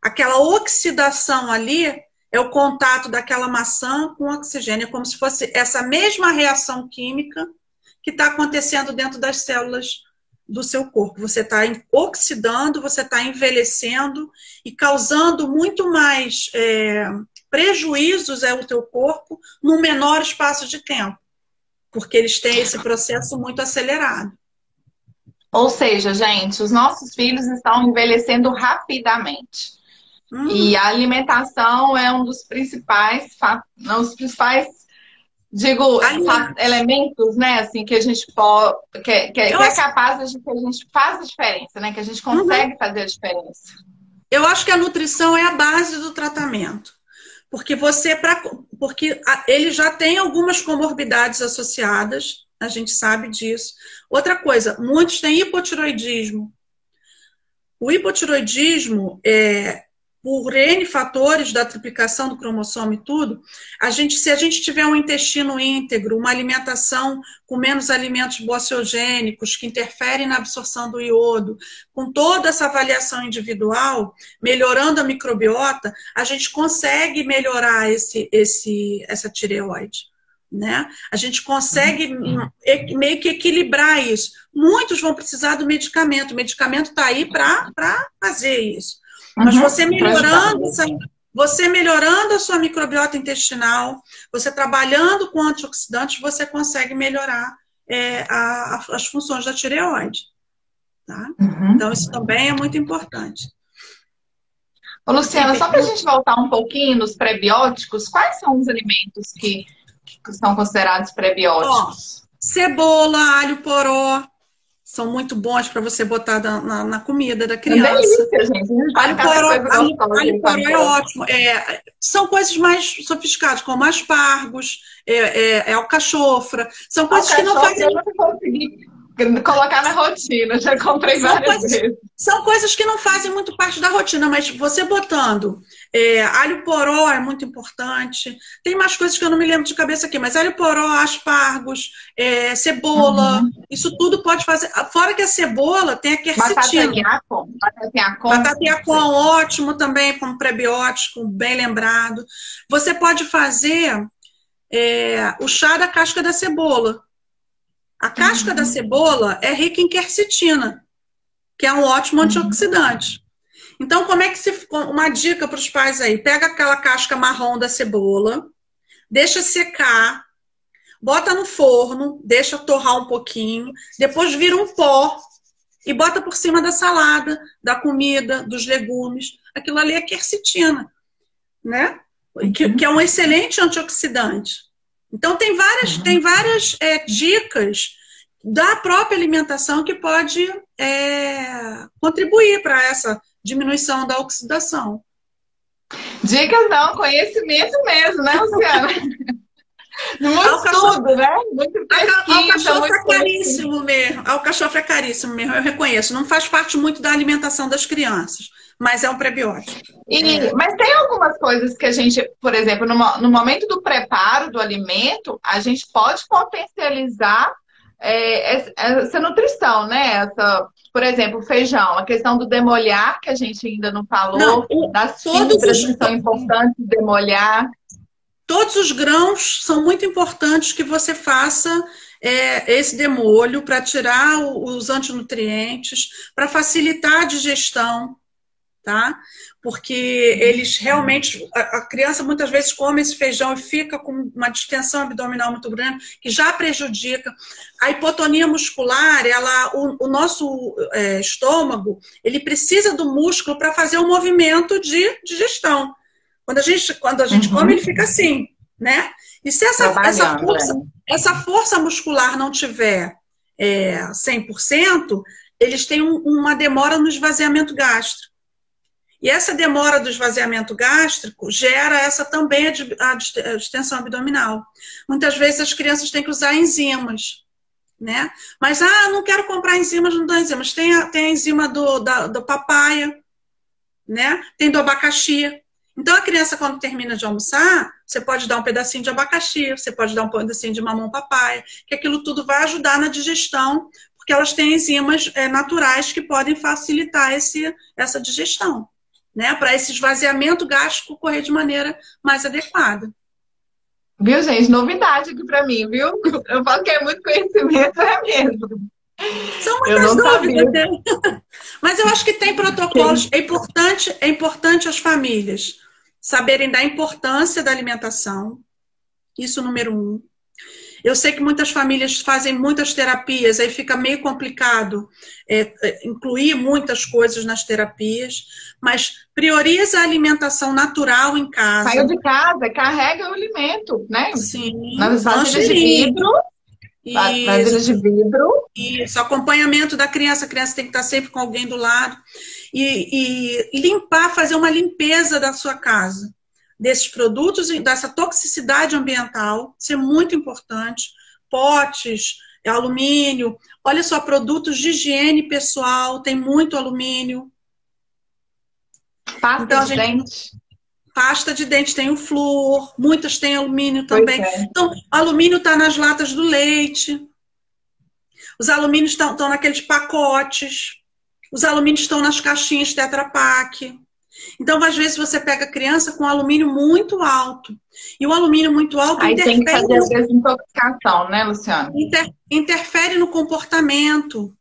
aquela oxidação ali é o contato daquela maçã com o oxigênio. É como se fosse essa mesma reação química que está acontecendo dentro das células do seu corpo. Você está oxidando, você está envelhecendo e causando muito mais prejuízos ao teu corpo num menor espaço de tempo, porque eles têm esse processo muito acelerado. Ou seja, gente, os nossos filhos estão envelhecendo rapidamente. E a alimentação é um dos principais, digo, elementos, né, assim, que a gente pode, que é capaz de que a gente faça a diferença, né, que a gente consegue fazer a diferença. Eu acho que a nutrição é a base do tratamento, porque porque ele já tem algumas comorbidades associadas, a gente sabe disso. Outra coisa, muitos têm hipotiroidismo. O hipotiroidismo por N fatores da triplicação do cromossomo e tudo, se a gente tiver um intestino íntegro, uma alimentação com menos alimentos boceogênicos, que interferem na absorção do iodo, com toda essa avaliação individual, melhorando a microbiota, a gente consegue melhorar essa tireoide, né? A gente consegue meio que equilibrar isso. Muitos vão precisar do medicamento. O medicamento está aí para fazer isso. Mas você melhorando a sua microbiota intestinal, você trabalhando com antioxidantes, você consegue melhorar as funções da tireoide. Tá? Então, isso também é muito importante. Ô, Luciana, só para a gente voltar um pouquinho nos prebióticos, quais são os alimentos que são considerados prebióticos? Cebola, alho poró. São muito bons para você botar na comida da criança. Delícia, gente. Alho poró é ótimo. São coisas mais sofisticadas, como aspargos, alcachofra. São coisas que não fazem... Eu não consegui colocar na rotina, já comprei várias vezes. São coisas que não fazem muito parte da rotina, mas você botando alho poró é muito importante. Tem mais coisas que eu não me lembro de cabeça aqui, mas alho poró, aspargos, cebola, isso tudo pode fazer. Fora que a cebola tem a quercetina. Batata Yacon, ótimo também, como prebiótico, bem lembrado. Você pode fazer o chá da casca da cebola. A casca da cebola é rica em quercetina, que é um ótimo antioxidante. Então, uma dica para os pais aí, pega aquela casca marrom da cebola, deixa secar, bota no forno, deixa torrar um pouquinho, depois vira um pó e bota por cima da salada, da comida, dos legumes. Aquilo ali é quercetina, né? Que é um excelente antioxidante. Então, tem várias dicas da própria alimentação que pode contribuir para essa diminuição da oxidação. Dicas não, conhecimento mesmo, né, Luciana? Muito estudo, né? Muito pesquisa. Alcachofra é caríssimo mesmo. Alcachofra é caríssimo mesmo, eu reconheço. Não faz parte muito da alimentação das crianças, mas é um prebiótico. Mas tem algumas coisas que a gente, por exemplo, no momento do preparo do alimento, a gente pode potencializar essa nutrição, né? Por exemplo, feijão, a questão do demolhar, que a gente ainda não falou, das fibras que são importantes demolhar. Todos os grãos são muito importantes que você faça esse demolho para tirar os antinutrientes, para facilitar a digestão, tá? Porque eles realmente, a criança muitas vezes come esse feijão e fica com uma distensão abdominal muito grande, que já prejudica. A hipotonia muscular, o nosso estômago, ele precisa do músculo para fazer um movimento de digestão. Quando a gente come, ele fica assim, né? E se essa força muscular não tiver 100%, eles têm uma demora no esvaziamento gástrico. E essa demora do esvaziamento gástrico gera também a distensão abdominal. Muitas vezes as crianças têm que usar enzimas, né? Mas, não quero comprar enzimas, não dá enzimas. Tem a enzima do papaya, né? Tem do abacaxi. Então, a criança, quando termina de almoçar, você pode dar um pedacinho de abacaxi, você pode dar um pedacinho de mamão papaya, que aquilo tudo vai ajudar na digestão, porque elas têm enzimas naturais que podem facilitar essa digestão. né? Para esse esvaziamento gástrico ocorrer de maneira mais adequada. Viu, gente? Novidade aqui para mim, viu? Eu falo que é muito conhecimento, é mesmo. São muitas dúvidas, né? Mas eu acho que tem protocolos. É importante as famílias saberem da importância da alimentação. Isso número 1. Eu sei que muitas famílias fazem muitas terapias, aí fica meio complicado incluir muitas coisas nas terapias, mas prioriza a alimentação natural em casa. Saiu de casa, carrega o alimento, né? Sim. Nas vasilhas de vidro. Vasilhas de vidro. Isso, acompanhamento da criança. A criança tem que estar sempre com alguém do lado. E limpar, fazer uma limpeza da sua casa. Desses produtos, dessa toxicidade ambiental, isso é muito importante. Potes, alumínio, olha só, produtos de higiene pessoal, tem muito alumínio. Pasta de dente. Pasta de dente tem o flúor, muitas têm alumínio também. Então, alumínio está nas latas do leite, os alumínios estão naqueles pacotes, os alumínios estão nas caixinhas Tetra Pak. Então, às vezes, você pega a criança com alumínio muito alto. E o alumínio muito alto aí tem que fazer a desintoxicação, né, Luciana? Interfere no comportamento.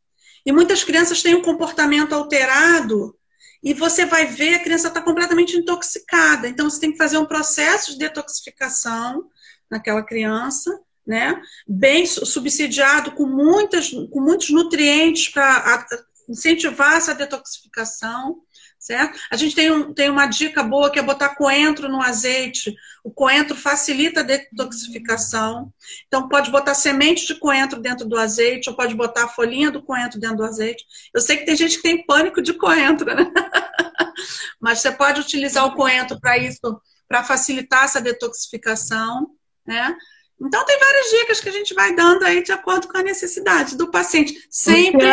E muitas crianças têm um comportamento alterado e você vai ver a criança está completamente intoxicada. Então, você tem que fazer um processo de detoxificação naquela criança, né? Bem subsidiado, com muitos nutrientes para incentivar essa detoxificação. Certo? A gente tem uma dica boa que é botar coentro no azeite. O coentro facilita a detoxificação. Então, pode botar semente de coentro dentro do azeite, ou pode botar a folhinha do coentro dentro do azeite. Eu sei que tem gente que tem pânico de coentro, né? Mas você pode utilizar o coentro para isso, para facilitar essa detoxificação, né? Então, tem várias dicas que a gente vai dando aí de acordo com a necessidade do paciente. Sempre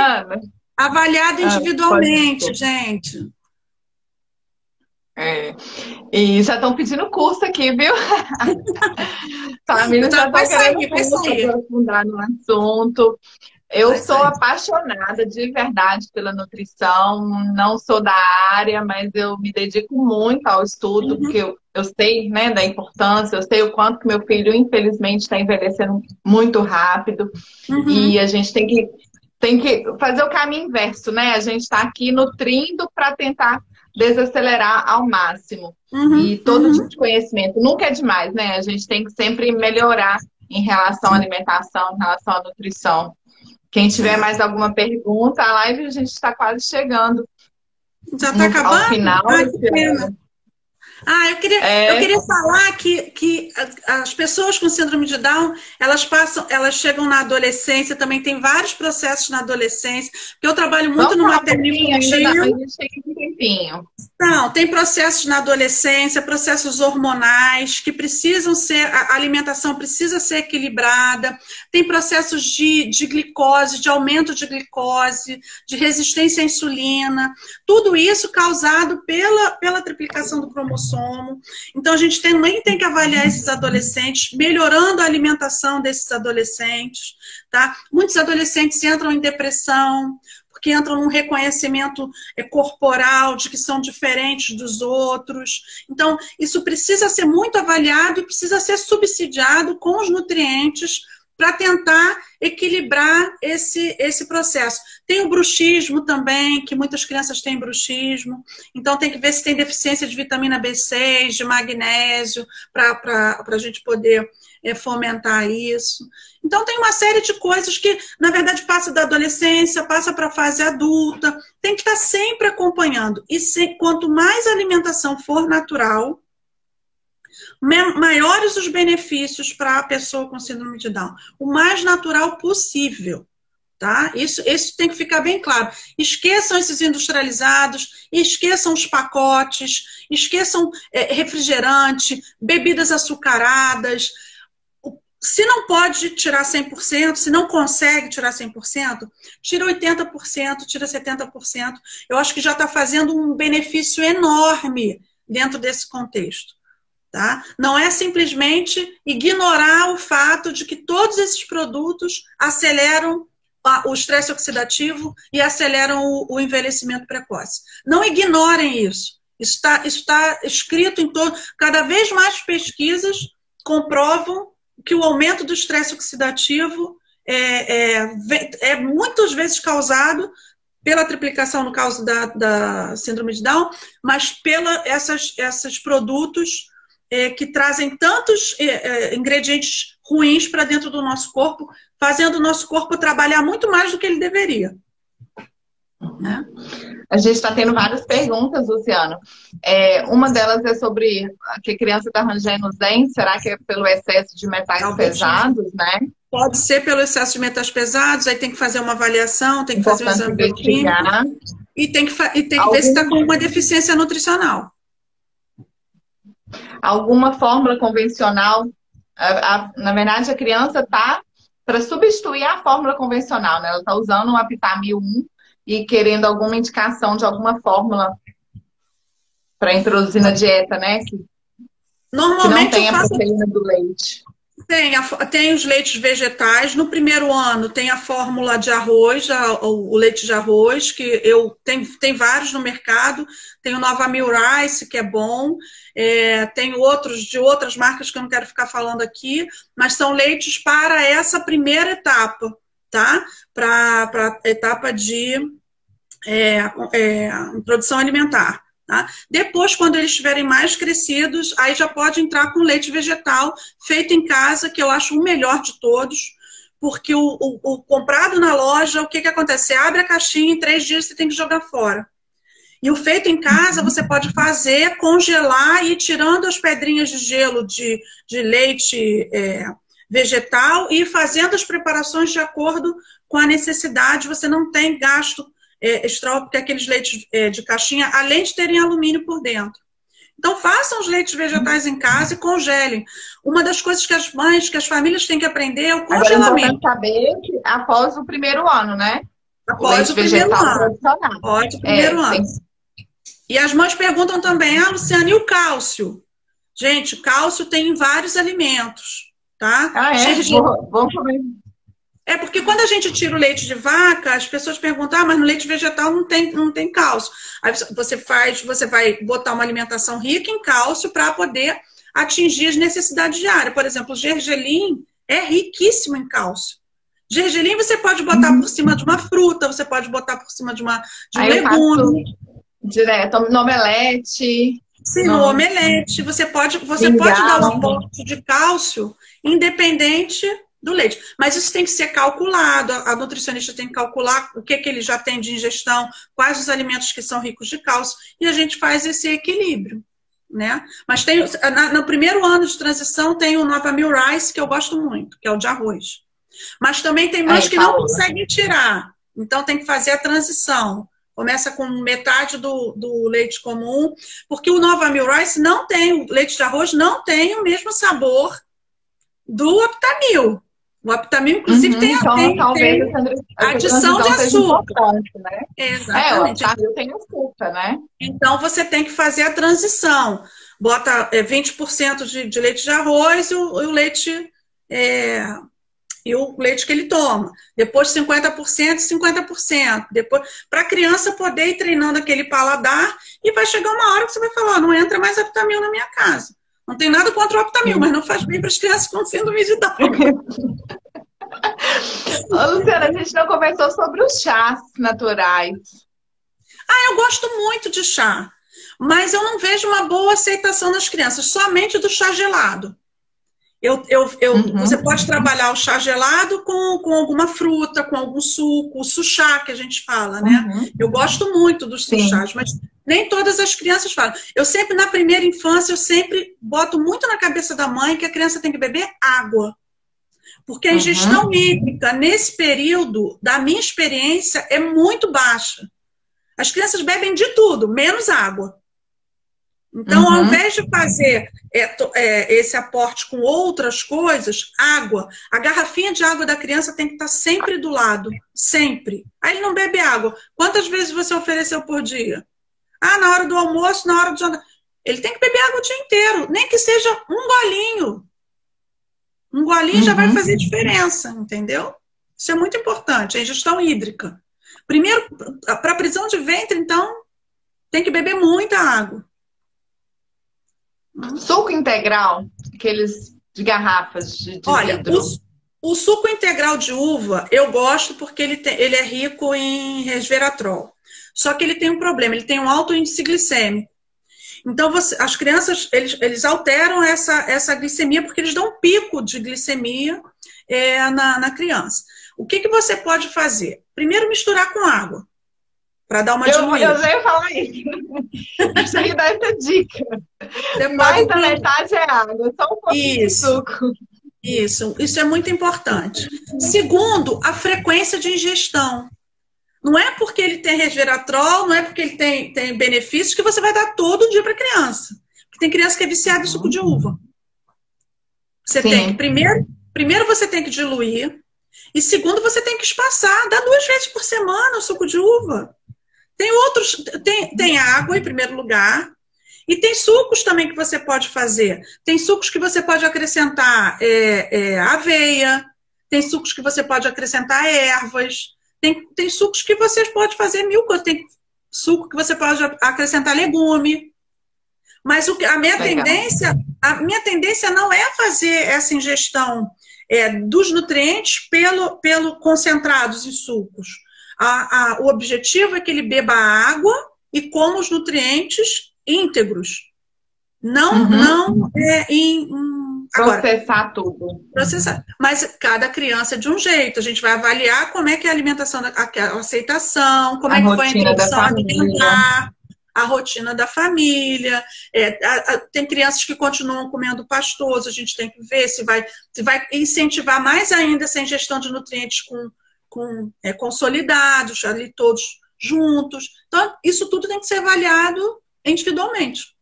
avaliado individualmente, gente. E já estão pedindo curso aqui, viu? Família já está querendo curso para aprofundar no assunto. Eu sou apaixonada de verdade pela nutrição, não sou da área, mas eu me dedico muito ao estudo, porque eu sei, né, da importância, eu sei o quanto que meu filho, infelizmente, está envelhecendo muito rápido. E a gente tem que fazer o caminho inverso, né? A gente está aqui nutrindo para tentar desacelerar ao máximo. E todo tipo de conhecimento nunca é demais, né? A gente tem que sempre melhorar em relação à alimentação, em relação à nutrição. Quem tiver mais alguma pergunta, a live a gente está quase chegando. Já está acabando? Ao final. Eu queria falar que as pessoas com síndrome de Down, elas chegam na adolescência, também tem vários processos na adolescência, porque eu trabalho muito no materno infantil. Não, tem processos na adolescência, processos hormonais que precisam ser, a alimentação precisa ser equilibrada, tem processos de glicose, de aumento de glicose, de resistência à insulina, tudo isso causado pela triplicação do cromossomo. Então, a gente também tem que avaliar esses adolescentes, melhorando a alimentação desses adolescentes, tá? Muitos adolescentes entram em depressão, porque entram num reconhecimento corporal de que são diferentes dos outros. Então, isso precisa ser muito avaliado e precisa ser subsidiado com os nutrientes para tentar equilibrar esse processo. Tem o bruxismo também, que muitas crianças têm bruxismo, então tem que ver se tem deficiência de vitamina B6, de magnésio, para a gente poder fomentar isso. Então tem uma série de coisas que, na verdade, passa da adolescência, passa para a fase adulta, tem que estar sempre acompanhando. E quanto mais a alimentação for natural, maiores os benefícios para a pessoa com síndrome de Down. O mais natural possível, tá? Isso tem que ficar bem claro. Esqueçam esses industrializados, esqueçam os pacotes, esqueçam refrigerante, bebidas açucaradas. Se não pode tirar 100%, se não consegue tirar 100%, tira 80%, tira 70%. Eu acho que já está fazendo um benefício enorme dentro desse contexto. Tá? Não é simplesmente ignorar o fato de que todos esses produtos aceleram o estresse oxidativo e aceleram o envelhecimento precoce. Não ignorem isso. Isso está escrito em todo. Cada vez mais pesquisas comprovam que o aumento do estresse oxidativo é muitas vezes causado pela triplicação, no caso da síndrome de Down, mas pela esses produtos que trazem tantos ingredientes ruins para dentro do nosso corpo, fazendo o nosso corpo trabalhar muito mais do que ele deveria. Né? A gente está tendo várias perguntas, Luciano. Uma delas é sobre que a criança está rangendo os dentes. Será que é pelo excesso de metais pesados, né? Pode ser pelo excesso de metais pesados, aí tem que fazer uma avaliação, tem que fazer um exame bioquímico e tem que ver se está com uma deficiência nutricional. Alguma fórmula convencional? Na verdade, a criança está para substituir a fórmula convencional, né? Ela está usando um Aptamil 1 e querendo alguma indicação de alguma fórmula para introduzir na dieta, né? Normalmente que não tem a proteína do leite. Tem os leites vegetais. No primeiro ano tem a fórmula de arroz, o leite de arroz, que tem vários no mercado. Tem o Novamil Rice, que é bom. Tem outros de outras marcas que eu não quero ficar falando aqui, mas são leites para essa primeira etapa, tá? Para a etapa de produção alimentar. Tá? Depois, quando eles estiverem mais crescidos, aí já pode entrar com leite vegetal feito em casa, que eu acho o melhor de todos, porque o comprado na loja, o que acontece? Você abre a caixinha, em 3 dias você tem que jogar fora. E o feito em casa, você pode fazer, congelar e ir tirando as pedrinhas de gelo de leite vegetal e ir fazendo as preparações de acordo com a necessidade. Você não tem gasto extra, porque aqueles leites de caixinha, além de terem alumínio por dentro. Então, façam os leites vegetais em casa e congelem. Uma das coisas que as mães, que as famílias têm que aprender é o congelamento. Agora, é saber que após o primeiro ano, né? Após o primeiro ano. Após o primeiro ano. E as mães perguntam também, Luciana, e o cálcio? Gente, cálcio tem em vários alimentos, tá? Vamos comer. Porque quando a gente tira o leite de vaca, as pessoas perguntam, mas no leite vegetal não tem cálcio. Aí você vai botar uma alimentação rica em cálcio para poder atingir as necessidades diárias. Por exemplo, o gergelim é riquíssimo em cálcio. Gergelim você pode botar por cima de uma fruta, você pode botar por cima de um legume. Direto, no omelete. Sim, no omelete. Você pode dar um aporte de cálcio independente do leite. Mas isso tem que ser calculado. A nutricionista tem que calcular o que ele já tem de ingestão, quais os alimentos que são ricos de cálcio, e a gente faz esse equilíbrio, né? Mas no primeiro ano de transição tem o Novamil Rice, que eu gosto muito, que é o de arroz. Mas também tem mães que não conseguem tirar. Então tem que fazer a transição. Começa com metade do leite comum, porque o Novamil Rice o leite de arroz não tem o mesmo sabor do Aptamil. O Aptamil, inclusive, tem adição de açúcar. Né? Exatamente. O Aptamil tem açúcar, né? Então, você tem que fazer a transição. Bota 20% de leite de arroz e o leite que ele toma. Depois 50% e 50%. Para a criança poder ir treinando aquele paladar, e vai chegar uma hora que você vai falar, não entra mais Aptamil na minha casa. Não tem nada contra o Aptamil, mas não faz bem para as crianças com síndrome de Down. Luciana, a gente não conversou sobre os chás naturais. Eu gosto muito de chá, mas eu não vejo uma boa aceitação nas crianças, somente do chá gelado. Você pode trabalhar o chá gelado com alguma fruta, com algum suco, o suchá que a gente fala, né? Eu gosto muito dos suchás, mas nem todas as crianças falam. Na primeira infância, eu sempre boto muito na cabeça da mãe que a criança tem que beber água. Porque a ingestão hídrica, nesse período, da minha experiência, é muito baixa. As crianças bebem de tudo, menos água. Então, ao invés de fazer esse aporte com outras coisas, água. A garrafinha de água da criança tem que estar sempre do lado. Sempre. Aí ele não bebe água. Quantas vezes você ofereceu por dia? Na hora do almoço, na hora do jantar. Ele tem que beber água o dia inteiro. Nem que seja um golinho. Um golinho já vai fazer diferença, entendeu? Isso é muito importante. A ingestão hídrica. Primeiro, para a prisão de ventre, então, Tem que beber muita água. Suco integral, aqueles de garrafas de Olha, vidro. o suco integral de uva eu gosto porque ele é rico em resveratrol. Só que ele tem um problema, ele tem um alto índice glicêmico. Então, as crianças, eles alteram essa glicemia porque eles dão um pico de glicemia na criança. O que você pode fazer? Primeiro, misturar com água, para dar uma diluída. Eu já ia falar isso. Eu já ia dar essa dica. Mais da metade é água, só um pouquinho de suco. Isso é muito importante. Segundo, a frequência de ingestão. Não é porque ele tem resveratrol, não é porque ele tem benefícios que você vai dar todo dia para a criança. Porque tem criança que é viciada em suco de uva. Você tem que, primeiro você tem que diluir, e segundo você tem que espaçar, dá 2 vezes por semana o suco de uva. Tem outros, tem água em primeiro lugar, e tem sucos também que você pode fazer. Tem sucos que você pode acrescentar aveia, tem sucos que você pode acrescentar ervas. Tem sucos que você pode fazer 1000 coisas. Tem suco que você pode acrescentar legume. Mas a minha tendência não é fazer essa ingestão dos nutrientes pelo concentrados em sucos. O objetivo é que ele beba água e coma os nutrientes íntegros. Não processar tudo. Processar. Mas cada criança é de um jeito. A gente vai avaliar como é que é a alimentação, a aceitação, como é que foi a introdução alimentar, a rotina da família. Tem crianças que continuam comendo pastoso. A gente tem que ver se vai incentivar mais ainda essa ingestão de nutrientes consolidados, ali todos juntos. Então, isso tudo tem que ser avaliado individualmente.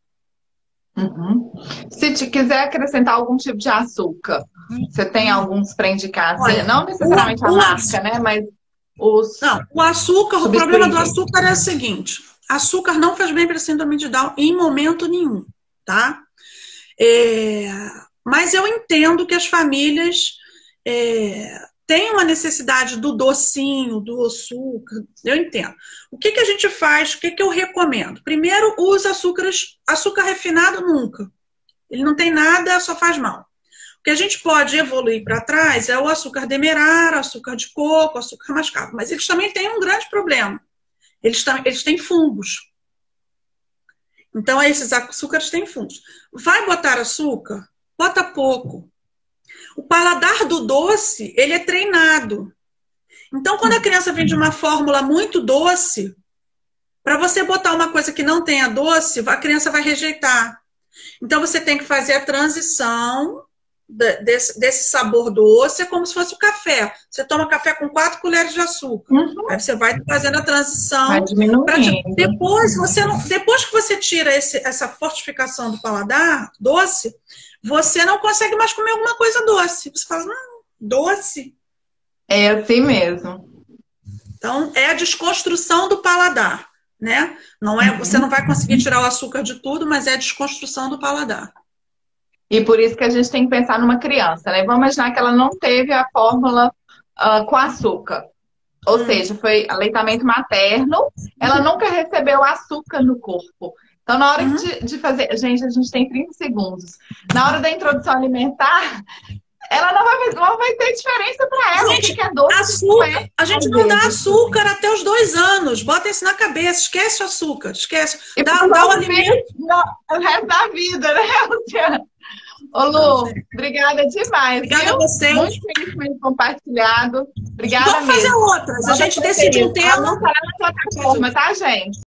Se te quiser acrescentar algum tipo de açúcar, você tem alguns para indicar? Olha, não necessariamente a marca, né? Mas o açúcar, o problema do açúcar é o seguinte: açúcar não faz bem para a síndrome de Down em momento nenhum, tá? Mas eu entendo que as famílias têm uma necessidade do docinho, do açúcar, eu entendo. O que a gente faz, o que eu recomendo? Primeiro, usa açúcar refinado nunca. Ele não tem nada, só faz mal. O que a gente pode evoluir para trás é o açúcar demerara, açúcar de coco, açúcar mascavo. Mas eles também têm um grande problema. Eles têm fungos. Então, esses açúcares têm fungos. Vai botar açúcar? Bota pouco. O paladar do doce, ele é treinado. Então, quando a criança vem de uma fórmula muito doce, para você botar uma coisa que não tenha doce, a criança vai rejeitar. Então, você tem que fazer a transição desse sabor doce, é como se fosse o café. Você toma café com 4 colheres de açúcar. Aí você vai fazendo a transição. Vai diminuindo. Depois que você tira essa fortificação do paladar doce, você não consegue mais comer alguma coisa doce. Você fala, não, doce. É assim mesmo. Então, é a desconstrução do paladar, né? Você não vai conseguir tirar o açúcar de tudo, mas é a desconstrução do paladar. E por isso que a gente tem que pensar numa criança, né? Vamos imaginar que ela não teve a fórmula com açúcar. Ou seja, foi aleitamento materno, ela nunca recebeu açúcar no corpo. Então, na hora de fazer... Gente, a gente tem 30 segundos. Na hora da introdução alimentar, ela não vai ter diferença para ela. Gente, o que é doce, açúcar, a gente não dá açúcar até os 2 anos. Bota isso na cabeça. Esquece o açúcar. Esquece. Dá o alimento o resto da vida, né, Luciana? Ô, Lu, obrigada demais. Obrigada a você. Muito feliz por compartilhado. Obrigada mesmo. Vamos fazer outras. A gente decide um tema. Não está na plataforma, tá, gente?